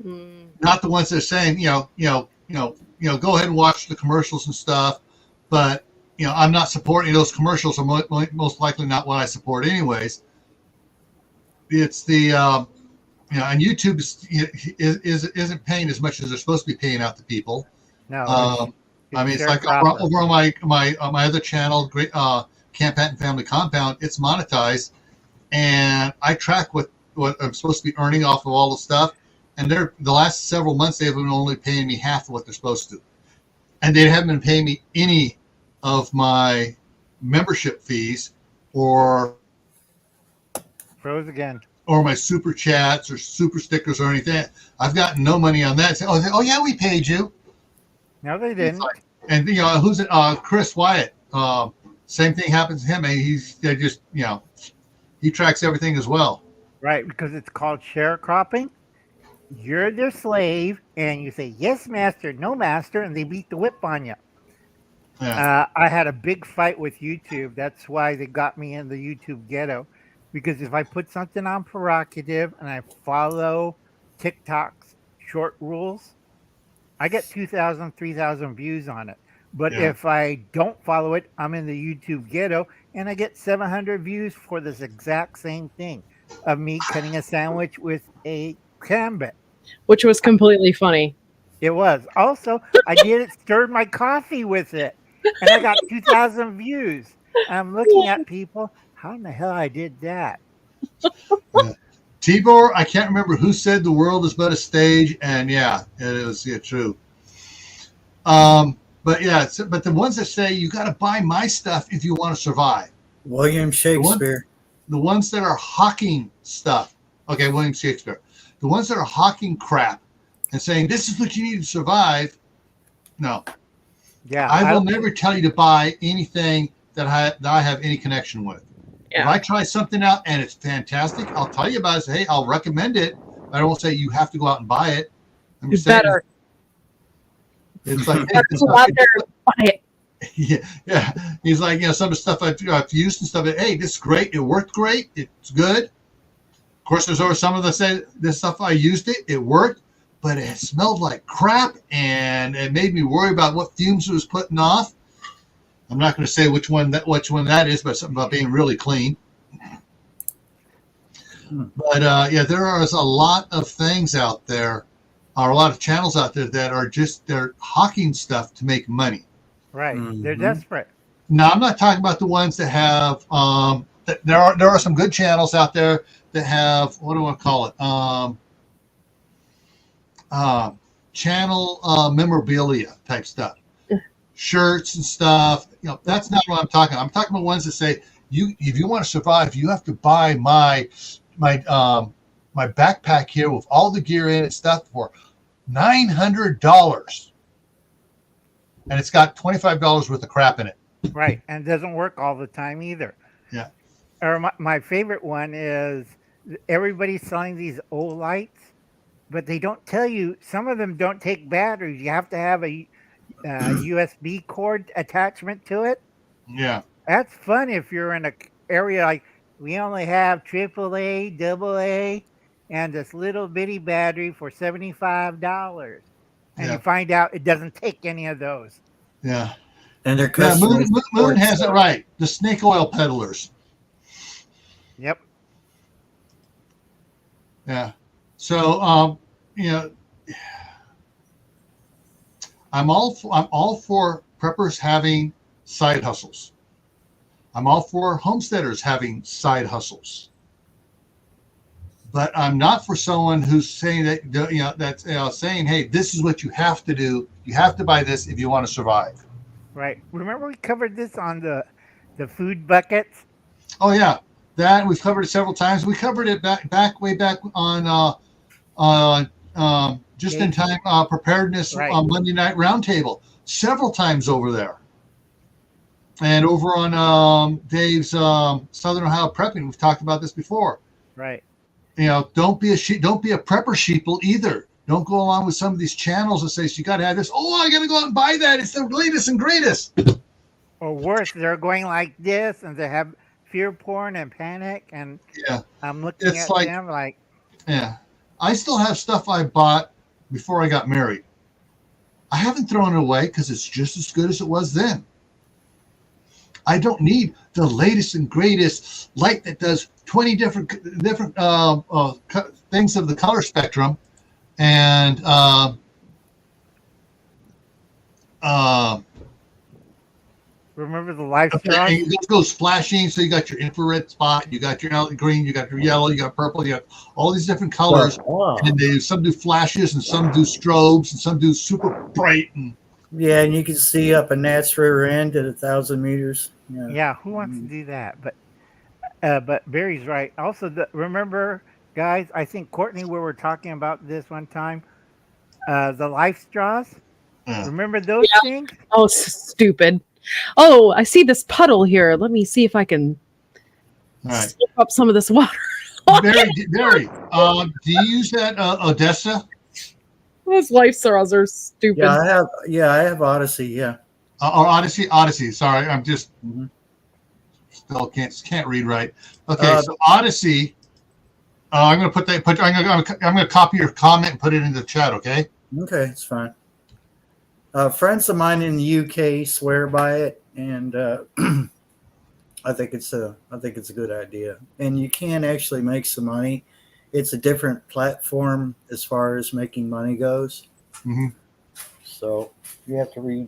Not the ones that are saying, go ahead and watch the commercials and stuff, but I'm not supporting those commercials. Are most likely not what I support anyways. It's the and YouTube isn't paying as much as they're supposed to be paying out to people. No, it's like over on my other channel, Great Camp Patton Family Compound. It's monetized, and I track what I'm supposed to be earning off of all the stuff. And the last several months they've been only paying me half of what they're supposed to, and they haven't been paying me any of my membership fees or froze again, or my super chats or super stickers or anything. I've gotten no money on that. Say, oh yeah, we paid you. No, they didn't. And who's it? Chris Wyatt. Same thing happens to him. He tracks everything as well. Right, because it's called sharecropping. You're their slave, and you say yes, master, no, master, and they beat the whip on you. Yeah. I had a big fight with YouTube. That's why they got me in the YouTube ghetto. Because if I put something on provocative and I follow TikTok's short rules, I get 2,000, 3,000 views on it. But if I don't follow it, I'm in the YouTube ghetto, and I get 700 views for this exact same thing of me cutting a sandwich with a Cambit. Which was completely funny. It was. Also, I stirred my coffee with it, and I got 2,000 views. I'm looking at people, how in the hell I did that? Tibor, I can't remember who said the world is but a stage, and it is true. But the ones that say you got to buy my stuff if you want to survive. William Shakespeare. The ones that are hawking stuff. Okay, William Shakespeare. The ones that are hawking crap and saying this is what you need to survive. No. Yeah. I will never tell you to buy anything that I have any connection with. Yeah. If I try something out and it's fantastic, I'll tell you about it. Say, hey, I'll recommend it. I won't say you have to go out and buy it. I'm just saying, better. It's like, yeah. He's like, some of the stuff I've used and stuff. Hey, this is great. It worked great. It's good. Of course, there's always some of this stuff I used it worked, but it smelled like crap, and it made me worry about what fumes it was putting off. I'm not going to say which one that is, but something about being really clean. But yeah, there is a lot of things out there, or a lot of channels out there that are just they're hawking stuff to make money. Right. They're desperate. Now, I'm not talking about the ones that have. There are some good channels out there that have, what do I want to call it? Channel memorabilia type stuff, shirts and stuff. You know, that's not what I'm talking. I'm talking about ones that say if you want to survive, you have to buy my backpack here with all the gear in it, stuff for $900, and it's got $25 worth of crap in it. Right, and it doesn't work all the time either. Yeah. Or my favorite one is everybody's selling these old lights, but they don't tell you. Some of them don't take batteries. You have to have a USB cord attachment to it. Yeah. That's fun if you're in an area like we only have AAA, AA, and this little bitty battery for $75. And you find out it doesn't take any of those. Yeah. And their Yeah, customers. Moon has it right. The snake oil peddlers. Yep. Yeah. So, you know, I'm all for preppers having side hustles. I'm all for homesteaders having side hustles. But I'm not for someone who's saying that, that's saying, hey, this is what you have to do. You have to buy this if you want to survive. Right. Remember we covered this on the food buckets? Oh yeah, that we've covered it several times. We covered it way back on just in time preparedness on Monday Night Roundtable several times over there, and over on Dave's Southern Ohio Prepping. We've talked about this before. Right. You know, don't be a prepper sheeple either. Don't go along with some of these channels that say, so you got to have this. Oh, I got to go out and buy that. It's the latest and greatest. Or worse, they're going like this, and they have fear porn and panic. And I'm looking at them like. Yeah. I still have stuff I bought before I got married. I haven't thrown it away because it's just as good as it was then. I don't need the latest and greatest light that does 20 different things of the color spectrum. And remember the life straws? It goes flashing. So you got your infrared spot, you got your green, you got your yellow, you got purple, you got all these different colors. Wow. And then some do flashes, and some do strobes, and some do super bright. And and you can see up a gnat's rear end at 1,000 meters. Yeah, who wants to do that? But Barry's right. Also, remember, guys, I think Courtney, we were talking about this one time, the life straws. Remember those things? Oh, stupid. Oh, I see this puddle here. Let me see if I can slip up some of this water. Barry, do you use that Odessa? Those life straws are stupid. I have Odyssey. Yeah. Or Odyssey. Sorry, I'm just still can't read right. Okay, so Odyssey. I'm going to put that. I'm going to copy your comment and put it into the chat. Okay. Okay, it's fine. Friends of mine in the UK swear by it, and I think it's a good idea. And you can actually make some money. It's a different platform as far as making money goes. Mm-hmm. So you have to read.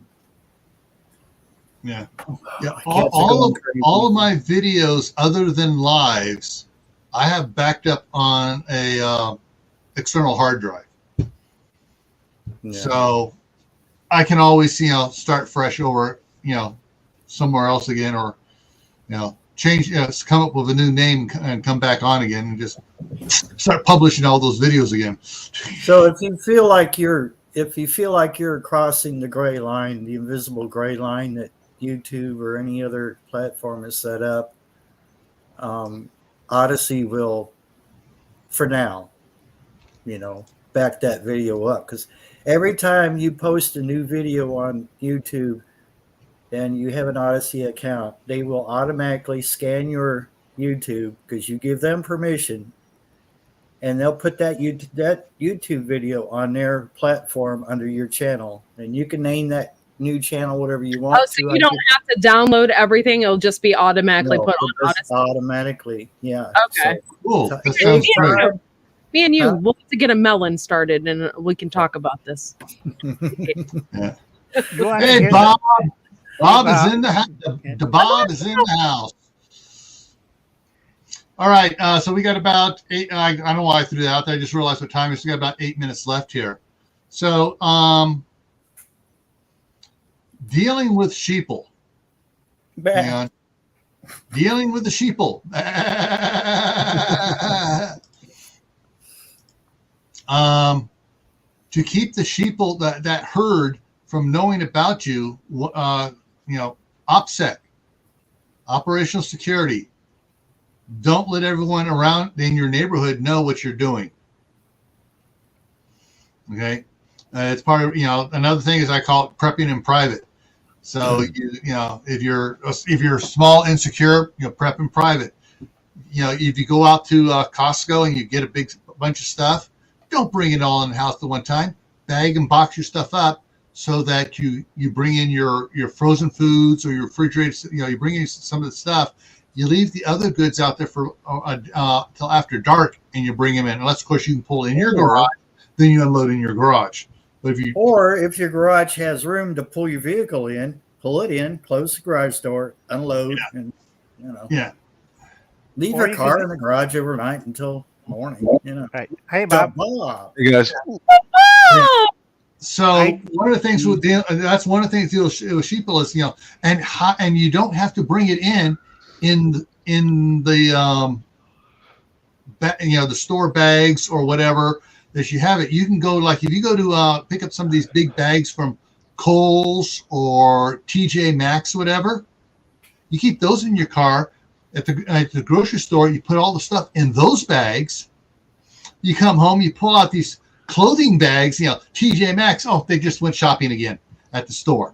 Yeah. All of my videos, other than lives, I have backed up on a external hard drive. Yeah. So I can always, start fresh over, somewhere else again, or, change, come up with a new name and come back on again and just start publishing all those videos again. So if you feel like you're crossing the gray line, the invisible gray line that YouTube or any other platform is set up, Odyssey will, for now, back that video up, because every time you post a new video on YouTube and you have an Odyssey account, they will automatically scan your YouTube because you give them permission, and they'll put that YouTube video on their platform under your channel, and you can name that new channel, whatever you want. Oh, so you don't have to download everything; it'll just be automatically put on. Automatically, yeah. Okay, so, cool. That sounds great. Me and you, we'll have to get a melon started, and we can talk about this. Yeah. Hey, Bob. Bob is in the house. The Bob is in the house. All right. So we got about 8. I don't know why I threw that out there. I just realized what time it is. We got about 8 minutes left here. So, dealing with sheeple. Hang on. Dealing with the sheeple. To keep the sheeple, that herd, from knowing about you, OPSEC, operational security. Don't let everyone around in your neighborhood know what you're doing. Okay, it's part of another thing is I call it prepping in private. So if you're small, insecure, prep in private. If you go out to Costco and you get a bunch of stuff, don't bring it all in the house at one time. Bag and box your stuff up so that you bring in your frozen foods or your refrigerated. You bring in some of the stuff. You leave the other goods out there for till after dark, and you bring them in. Unless, of course, you can pull in your garage, then you unload in your garage. But if your garage has room to pull your vehicle in, pull it in, close the garage door, unload, and leave your car in the garage overnight until morning. Right. Hey, Bob. Hey, guys. So one of the things that's one of the things with sheeple is and you don't have to bring it in the the store bags or whatever that you have it. You can go, like if you go to pick up some of these big bags from Kohl's or TJ Maxx, whatever, you keep those in your car at the grocery store. You put all the stuff in those bags. You come home, you pull out these clothing bags, TJ Maxx. Oh, they just went shopping again at the store.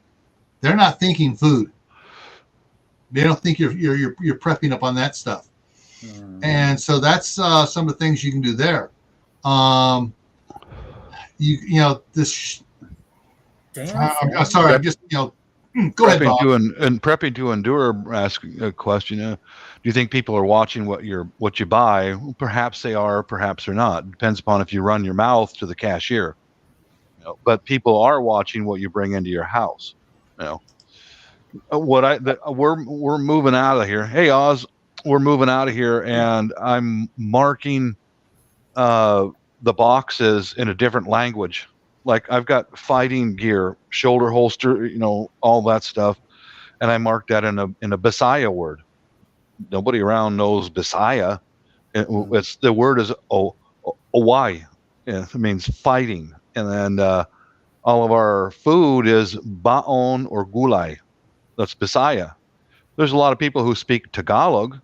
They're not thinking food. They don't think you're prepping up on that stuff. And so that's some of the things you can do there. This. I'm sorry. I'm just go ahead, Bob. Prepping to endure. Ask a question. Do you think people are watching what you buy? Perhaps they are. Perhaps they're not. Depends upon if you run your mouth to the cashier. But people are watching what you bring into your house. We're moving out of here. Hey, Oz, we're moving out of here, and I'm marking the boxes in a different language. Like I've got fighting gear, shoulder holster, all that stuff, and I marked that in a Bisaya word. Nobody around knows Bisaya. It's the word is Owai. It means fighting, and then all of our food is baon or gulay. That's Bisaya. There's a lot of people who speak Tagalog,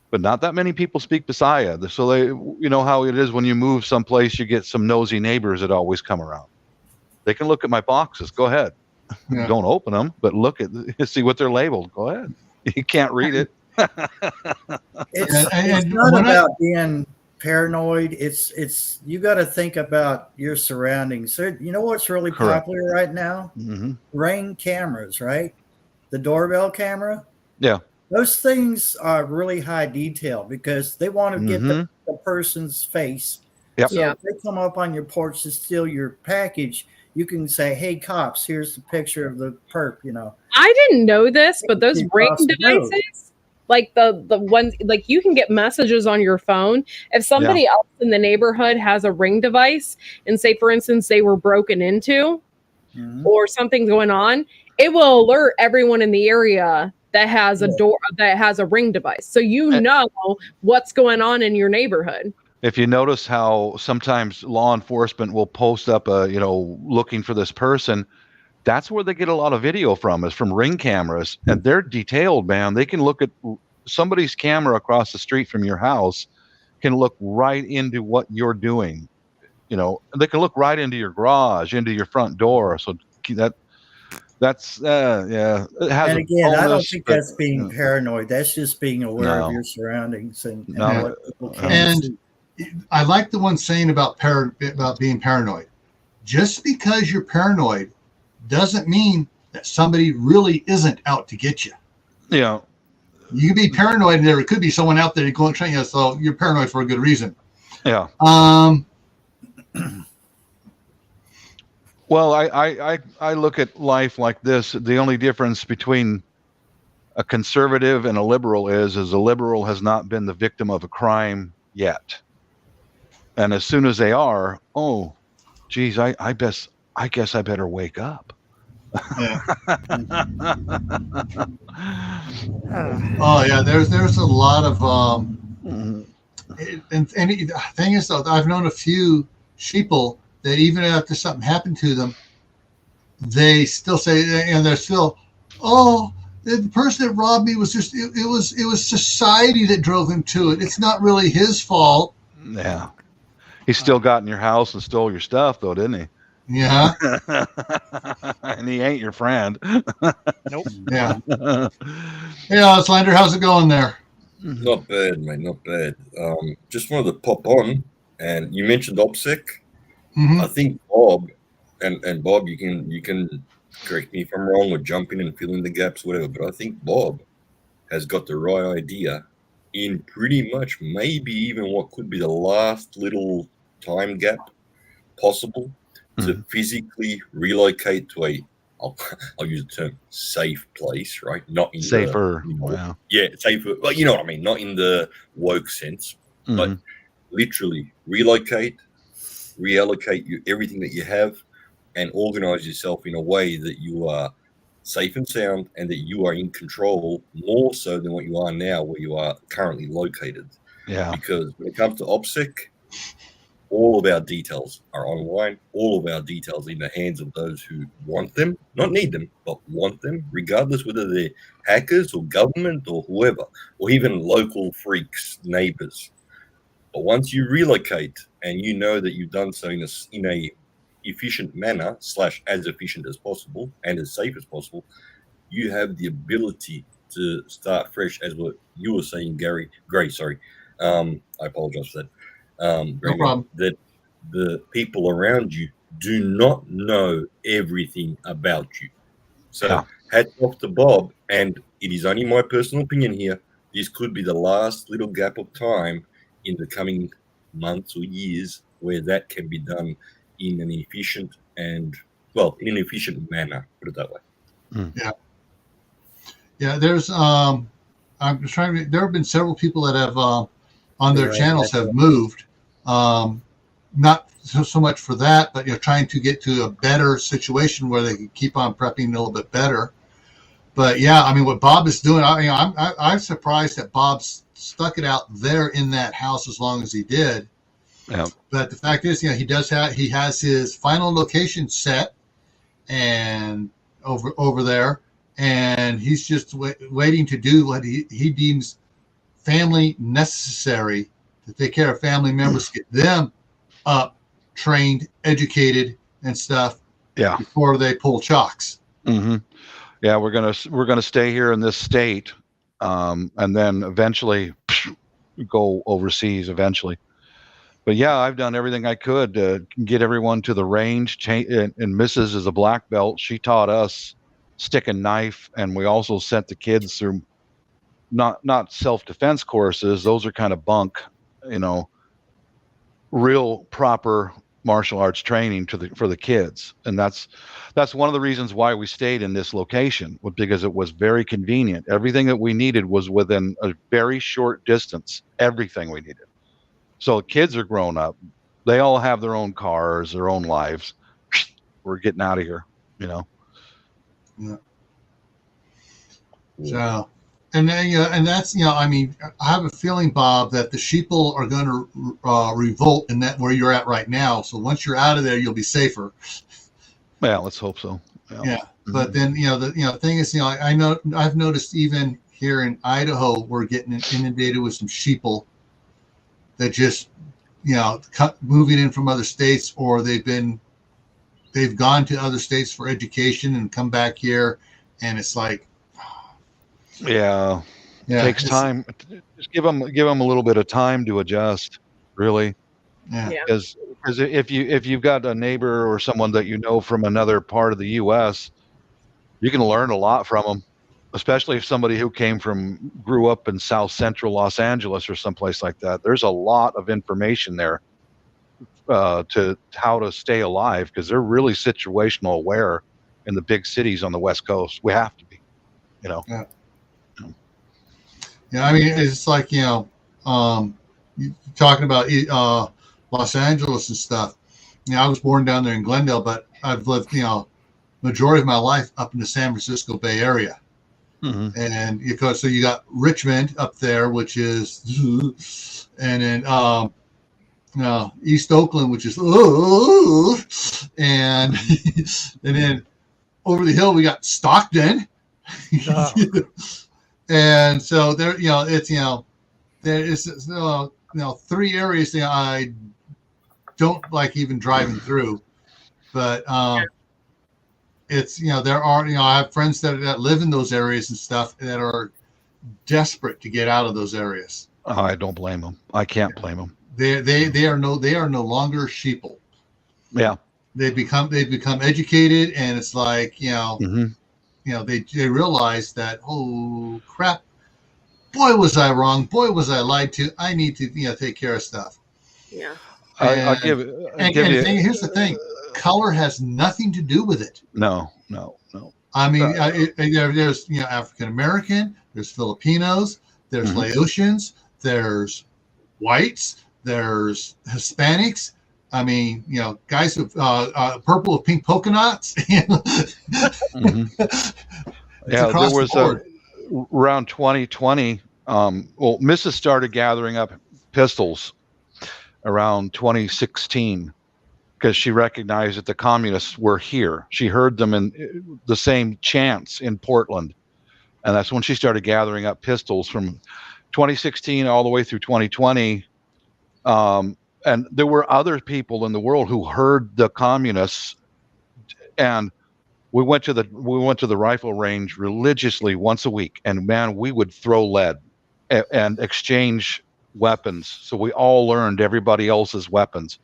but not that many people speak Bisaya. So they, how it is when you move someplace, you get some nosy neighbors that always come around. They can look at my boxes. Go ahead. Yeah. Don't open them, but see what they're labeled. Go ahead. You can't read it. It's not about being paranoid. It's you got to think about your surroundings. So, what's really popular right now? Mm-hmm. Ring cameras, right? The doorbell camera. Yeah. Those things are really high detail because they want to get the person's face. Yep. So if they come up on your porch to steal your package, you can say, "Hey, cops, here's the picture of the perp." I didn't know this, but those ring devices, like the ones, like you can get messages on your phone. If somebody else in the neighborhood has a ring device, and say, for instance, they were broken into or something's going on, it will alert everyone in the area that has a door that has a ring device. So know what's going on in your neighborhood. If you notice how sometimes law enforcement will post up looking for this person, that's where they get a lot of video from, is from ring cameras. And they're detailed, man. They can look at somebody's camera across the street from your house, can look right into what you're doing. They can look right into your garage, into your front door. So that's yeah. It has and again, I don't think that's being paranoid. That's just being aware of your surroundings and what people can see. I like the one saying about being paranoid. Just because you're paranoid doesn't mean that somebody really isn't out to get you. Yeah. You can be paranoid, and there could be someone out there going trying you. So you're paranoid for a good reason. Yeah. Well, I look at life like this. The only difference between a conservative and a liberal is a liberal has not been the victim of a crime yet. And as soon as they are, oh, geez, I guess I better wake up. Yeah. Oh yeah, there's a lot of and the thing is though, I've known a few sheeple that even after something happened to them, they still say, and they're still, oh, the person that robbed me was just it was society that drove him to it. It's not really his fault. Yeah, he still got in your house and stole your stuff though, didn't he? Yeah. And he ain't your friend. Nope. Yeah. Hey, Auslander, how's it going there? Not bad, mate. Not bad. Just wanted to pop on, and you mentioned OPSEC. Mm-hmm. I think Bob and Bob, you can correct me if I'm wrong or jump in and fill in the gaps, whatever. But I think Bob has got the right idea in pretty much maybe even what could be the last little time gap possible to physically relocate to I'll use the term safe place, right? Not in safer. Wow. Yeah, safer. But you know what I mean? Not in the woke sense, but literally relocate, reallocate everything that you have, and organize yourself in a way that you are safe and sound, and that you are in control more so than what you are now, where you are currently located. Yeah. Because when it comes to OPSEC, all of our details are online. All of our details in the hands of those who want them, not need them, but want them, regardless whether they're hackers or government or whoever, or even local freaks, neighbors. But once you relocate and you know that you've done so in a efficient manner, / as efficient as possible and as safe as possible, you have the ability to start fresh, as what you were saying, Gray, sorry. I apologize for that. No problem. That the people around you do not know everything about you. So hats off to Bob, and it is only my personal opinion here. This could be the last little gap of time in the coming months or years where that can be done in an efficient manner, put it that way. Yeah. Yeah, there's I'm just trying to, there have been several people that have on their channels have moved. Not so much for that, but trying to get to a better situation where they can keep on prepping a little bit better. But yeah, I mean, what Bob is doing, I'm surprised that Bob's stuck it out there in that house as long as he did. Yeah. But the fact is, he has his final location set and over there, and he's just waiting to do what he deems family necessary to take care of family members, get them up, trained, educated, and stuff. Yeah. Before they pull chocks. Mm-hmm. Yeah, we're gonna stay here in this state, and then eventually go overseas. Eventually, but yeah, I've done everything I could to get everyone to the range. And Mrs. is a black belt. She taught us stick and knife, and we also sent the kids through not self-defense courses. Those are kind of bunk, real proper martial arts training for the kids. And that's one of the reasons why we stayed in this location, because it was very convenient. Everything that we needed was within a very short distance, everything we needed. So kids are grown up. They all have their own cars, their own lives. We're getting out of here, Yeah. So, and then, and that's, I mean, I have a feeling, Bob, that the sheeple are going to revolt in that where you're at right now. So once you're out of there, you'll be safer. Yeah, let's hope so. Yeah. But then, the thing is, I've noticed even here in Idaho, we're getting inundated with some sheeple that just, moving in from other states, or they've gone to other states for education and come back here, and it's like, yeah, it takes time. Just give them a little bit of time to adjust, really. Yeah. Because if you've got a neighbor or someone that from another part of the U.S., You can learn a lot from them, especially if somebody who grew up in South Central Los Angeles or someplace like that. There's a lot of information there to how to stay alive, because they're really situational aware in the big cities on the West Coast. We have to be, you know. Yeah. Yeah, I mean, it's like, you're talking about Los Angeles and stuff. I was born down there in Glendale, but I've lived, majority of my life up in the San Francisco Bay Area. Mm-hmm. And so you got Richmond up there, which is, and then East Oakland, which is, and and then over the hill we got Stockton. And so there, it's, there is, three areas that I don't like even driving through, but it's, there are, I have friends that live in those areas and stuff that are desperate to get out of those areas. Oh, I don't blame them. I can't blame them. They are no longer sheeple. Yeah. They've become educated, and it's like, Mm-hmm. They realize that, oh crap, boy was I wrong, boy was I lied to. I need to take care of stuff. Yeah. I'll give you. Here's the thing: color has nothing to do with it. No. I mean, there's African American, there's Filipinos, there's Laotians, there's whites, there's Hispanics. I mean, guys with purple with pink polka knots. Mm-hmm. Yeah, there was around 2020. Mrs. started gathering up pistols around 2016 because she recognized that the communists were here. She heard them in the same chants in Portland, and that's when she started gathering up pistols from 2016 all the way through 2020. And there were other people in the world who heard the communists, and we went to the rifle range religiously once a week, and man, we would throw lead and exchange weapons. So we all learned everybody else's weapons.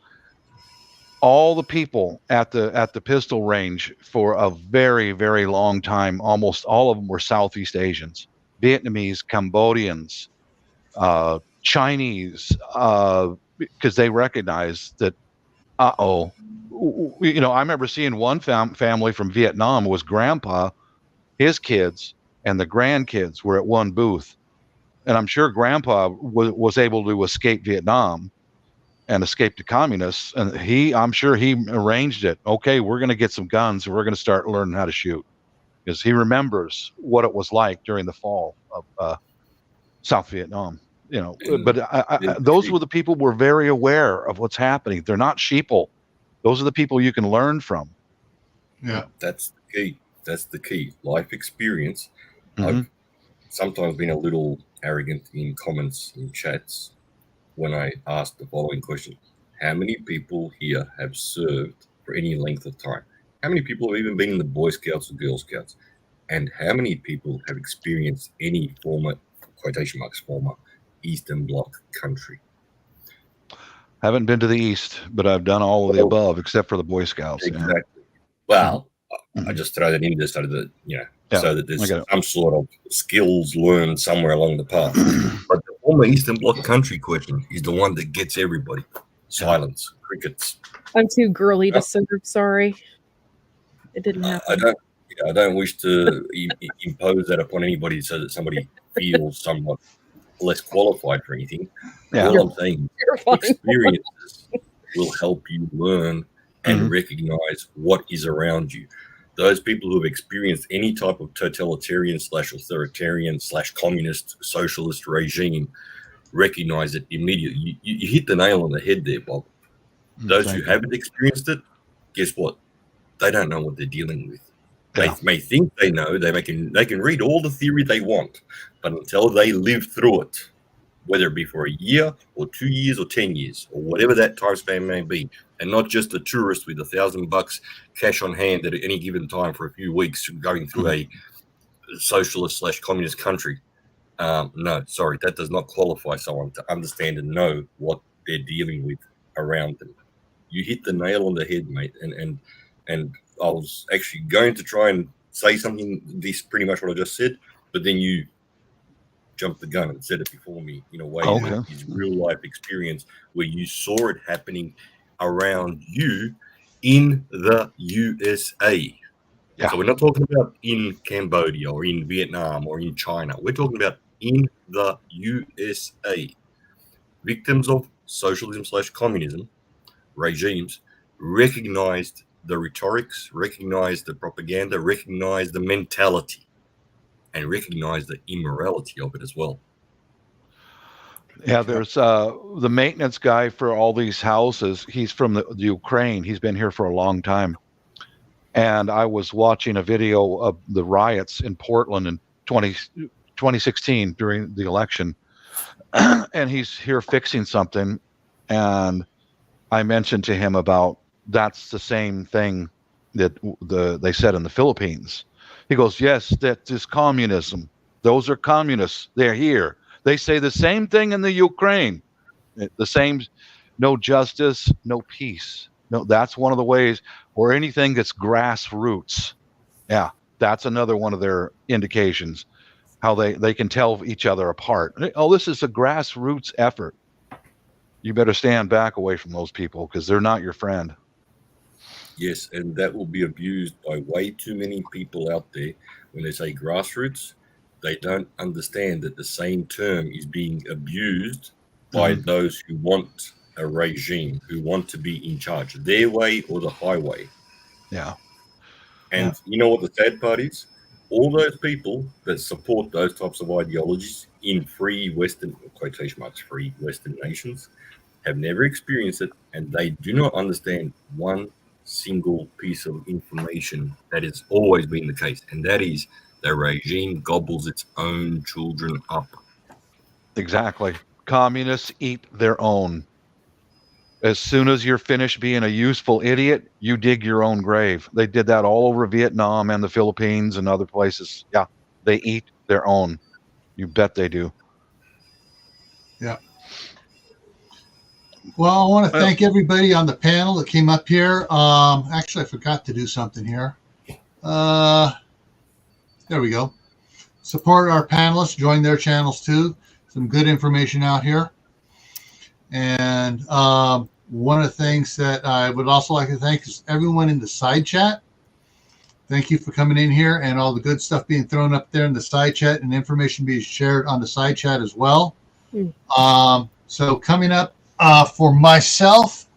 All the people at the pistol range for a very, very long time, almost all of them were Southeast Asians, Vietnamese, Cambodians, Chinese, because they recognized that, I remember seeing one family from Vietnam was grandpa, his kids, and the grandkids were at one booth. And I'm sure grandpa was able to escape Vietnam and escape the communists. And I'm sure he arranged it. Okay, we're going to get some guns. We're going to start learning how to shoot, because he remembers what it was like during the fall of South Vietnam. But those were the people who were very aware of what's happening. They're not sheeple. Those are the people you can learn from. Yeah, that's the key. That's the key. Life experience. Mm-hmm. I've sometimes been a little arrogant in comments in chats when I ask the following question: how many people here have served for any length of time? How many people have even been in the Boy Scouts or Girl Scouts? And how many people have experienced any former, quotation marks, former Eastern Bloc country? Haven't been to the East, but I've done all of the above except for the Boy Scouts. Exactly. Yeah. Well, I just throw that in there so that, so that there's some sort of skills learned somewhere along the path. But the former Eastern Bloc country question is the one that gets everybody. Silence, crickets. I'm too girly to serve. Sorry, it didn't happen. I don't wish to impose that upon anybody so that somebody feels somewhat less qualified for anything. Yeah. All I'm saying, experiences will help you learn and recognize what is around you. Those people who have experienced any type of totalitarian / authoritarian / communist socialist regime recognize it immediately. You hit the nail on the head there, Bob. Those who haven't experienced it, guess what? They don't know what they're dealing with. They may think they know. They can read all the theory they want, but until they live through it, whether it be for a year or 2 years or 10 years or whatever that time span may be, and not just a tourist with $1,000 cash on hand at any given time for a few weeks going through a socialist / communist country. No, sorry, that does not qualify someone to understand and know what they're dealing with around them. You hit the nail on the head, mate. And I was actually going to try and say something, this pretty much what I just said, but then you jumped the gun and said it before me in a way that is real life experience where you saw it happening around you in the USA. Yeah. So we're not talking about in Cambodia or in Vietnam or in China. We're talking about in the USA. Victims of socialism/communism regimes recognized the rhetorics, recognized the propaganda, recognized the mentality, and recognized the immorality of it as well. Yeah, there's the maintenance guy for all these houses. He's from the Ukraine. He's been here for a long time. And I was watching a video of the riots in Portland in 2016 during the election. And he's here fixing something. And I mentioned to him about that's the same thing that they said in the Philippines. He goes, yes, that is communism. Those are communists. They're here. They say the same thing in the Ukraine. The same, no justice, no peace. No, that's one of the ways, or anything that's grassroots. Yeah, that's another one of their indications, how they can tell each other apart. Oh, this is a grassroots effort. You better stand back away from those people because they're not your friend. Yes, and that will be abused by way too many people out there. When they say grassroots, they don't understand that the same term is being abused by those who want a regime, who want to be in charge, their way or the highway. Yeah. And you know what the sad part is? All those people that support those types of ideologies in free Western, quotation marks, free Western nations have never experienced it, and they do not understand one single piece of information that has always been the case, and that is the regime gobbles its own children up. Exactly. Communists eat their own. As soon as you're finished being a useful idiot, you dig your own grave. They did that all over Vietnam and the Philippines and other places. Yeah, they eat their own. You bet they do. Yeah. Well, I want to thank everybody on the panel that came up here. Actually, I forgot to do something here. There we go. Support our panelists. Join their channels too. Some good information out here. And one of the things that I would also like to thank is everyone in the side chat. Thank you for coming in here and all the good stuff being thrown up there in the side chat and information being shared on the side chat as well. So coming up for myself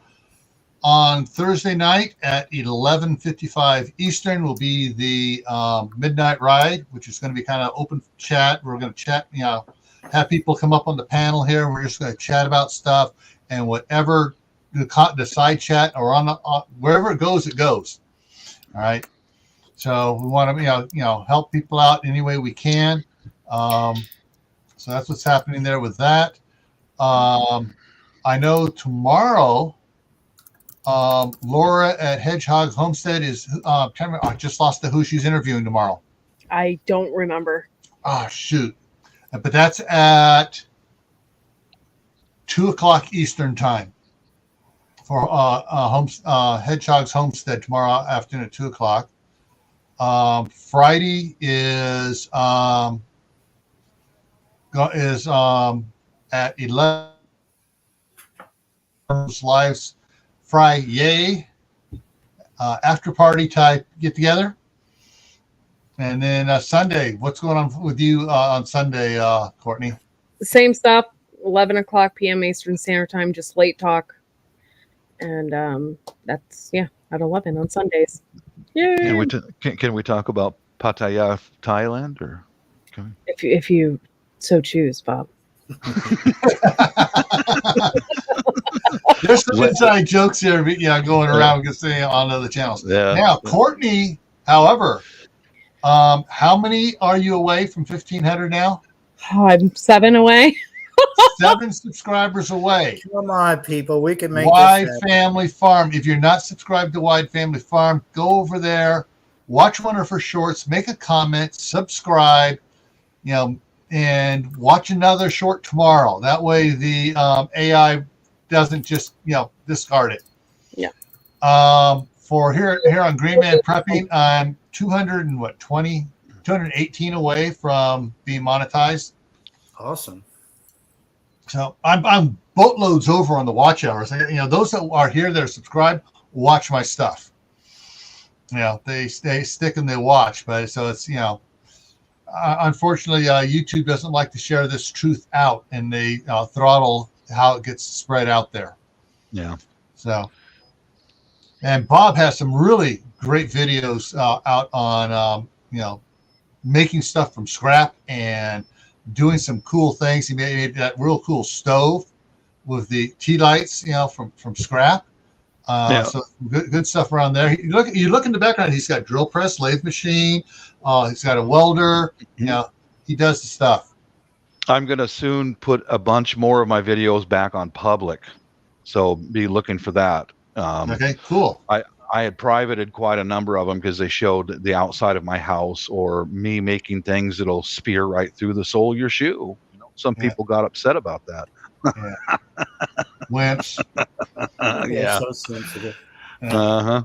on Thursday night at 11:55 Eastern will be the Midnight Ride, which is going to be kind of open chat. We're going to chat, have people come up on the panel here. We're just going to chat about stuff and whatever the side chat or on the wherever it goes, it goes. All right. So we want to help people out any way we can. So that's what's happening there with that. I know tomorrow, Laura at Hedgehog Homestead is I just lost who she's interviewing tomorrow. I don't remember. Oh, shoot. But that's at 2:00 Eastern time for Hedgehog's Homestead tomorrow afternoon at 2:00. Friday is at 11. Lives Friday after party type get together. And then Sunday, what's going on with you on Sunday, Courtney? Same stuff, 11:00 p.m. Eastern Standard Time, just late talk. And that's, at 11 on Sundays. Yeah. Can we talk about Pattaya, Thailand? Or if you so choose, Bob. There's some inside jokes here, going around. We can say on other channels. Yeah. Now, Courtney, however, how many are you away from 1,500 now? Oh, I'm 7 away. 7 subscribers away. Come on, people. We can make Wide this Family Farm. If you're not subscribed to Wide Family Farm, go over there, watch one of her shorts, make a comment, subscribe, and watch another short tomorrow. That way the AI doesn't just, discard it. Yeah. for here on GrayManPrepping, I'm 218 away from being monetized. Awesome. So I'm boatloads over on the watch hours. Those that are here that are subscribed watch my stuff. They stick and they watch, but so it's unfortunately YouTube doesn't like to share this truth out, and they throttle how it gets spread out there. Yeah. So, and Bob has some really great videos out on making stuff from scrap and doing some cool things. He made that real cool stove with the tea lights, from scrap. So good stuff around there. You look in the background. He's got drill press, lathe machine. He's got a welder. He does the stuff. I'm gonna soon put a bunch more of my videos back on public, so be looking for that. Okay, cool. I had privated quite a number of them because they showed the outside of my house or me making things that'll spear right through the sole of your shoe. Some people got upset about that. Wimps. Yeah. So sensitive. Uh-huh.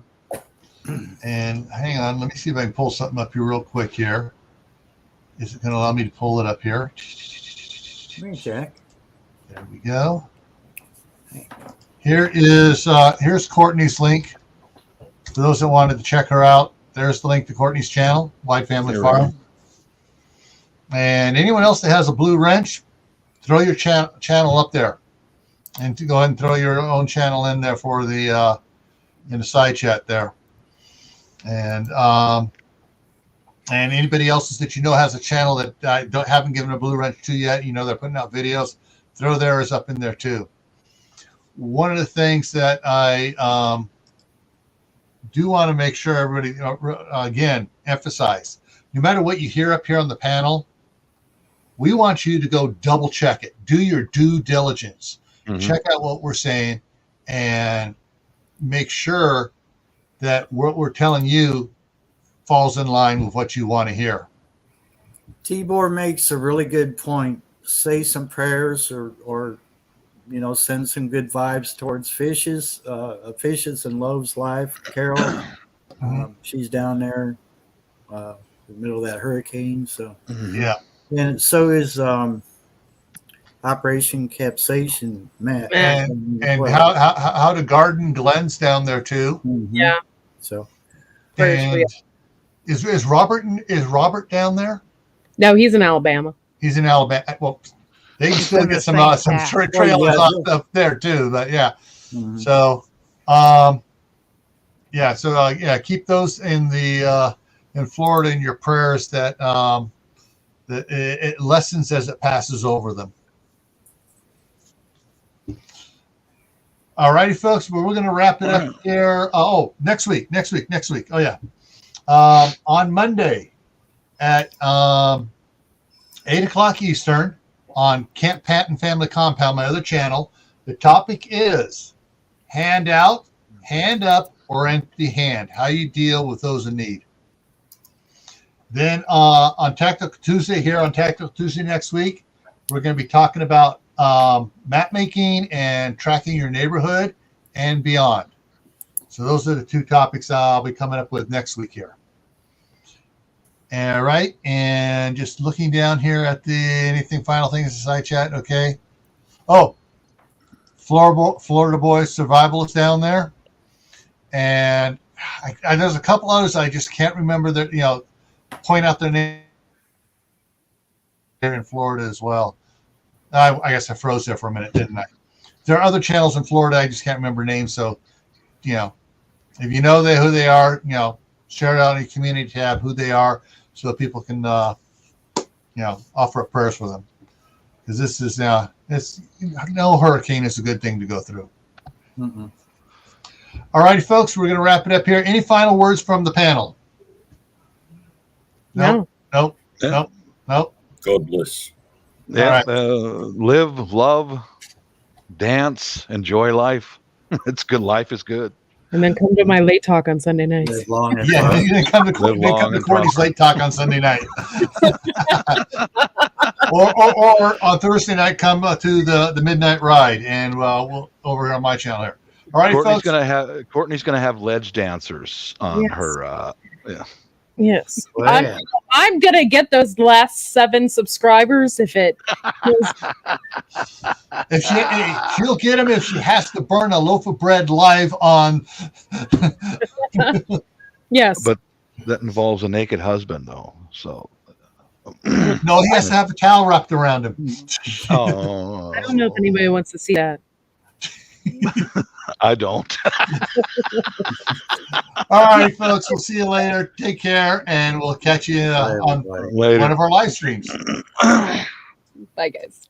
And hang on, let me see if I can pull something up here real quick here. Is it going to allow me to pull it up here? Hey, Jack. There we go. Here's Courtney's link. For those that wanted to check her out, there's the link to Courtney's channel, Wide Family Farm. And anyone else that has a blue wrench, throw your channel up there, and to go ahead and throw your own channel in there for the in the side chat there. And anybody else that has a channel that I haven't given a blue wrench to yet, they're putting out videos, throw theirs up in there too. One of the things that I do want to make sure everybody again emphasize, no matter what you hear up here on the panel, we want you to go double check it. Do your due diligence. Check out what we're saying and make sure that what we're telling you falls in line with what you want to hear. Tibor makes a really good point. Say some prayers or send some good vibes towards Fishes and Love's life. Carol, she's down there in the middle of that hurricane. So yeah. And so is Operation Capsation, Matt. And how to garden Glenn's down there too. Yeah. So and is Robert down there? No, he's in Alabama. He's in Alabama. Well, they can still get some trails up there too. But yeah. So keep those in Florida in your prayers that it lessens as it passes over them. All righty, folks. Well, we're going to wrap it up here. Next week. Oh, yeah. On Monday at 8 o'clock Eastern on Camp Patton Family Compound, my other channel, the topic is hand out, hand up, or empty hand. How you deal with those in need. Then on Tactical Tuesday, here on Tactical Tuesday next week, we're going to be talking about map making and tracking your neighborhood and beyond. So those are the two topics I'll be coming up with next week here. All right, and just looking down here at anything final things in the side chat. Okay. Oh, Florida Boys Survival is down there, and there's a couple others I just can't remember that point out their name here in Florida as well. I guess I froze there for a minute, didn't I? There are other channels in Florida. I just can't remember names. So, if you know who they are, share it out in the community tab who they are so that people can, offer up prayers for them. Because this is no hurricane is a good thing to go through. Mm-mm. All righty, folks, we're going to wrap it up here. Any final words from the panel? Nope. God bless. Yeah, live, love, dance, enjoy life. It's good. Life is good. And then come to my late talk on Sunday nights. live long and Yeah, prosper. you didn't come to Courtney's late talk on Sunday night. or on Thursday night, come to the midnight ride, and we'll over here on my channel here. All right, folks. Courtney's gonna have ledge dancers on her. Yeah. Yes. Wow. I'm gonna get those last 7 subscribers if it. If she'll get them if she has to burn a loaf of bread live on. Yes. But that involves a naked husband, though. So. No, he has to have a towel wrapped around him. Oh. I don't know if anybody wants to see that. I don't. All right, folks. We'll see you later. Take care, and we'll catch you on Later. one of our live streams. Bye, guys.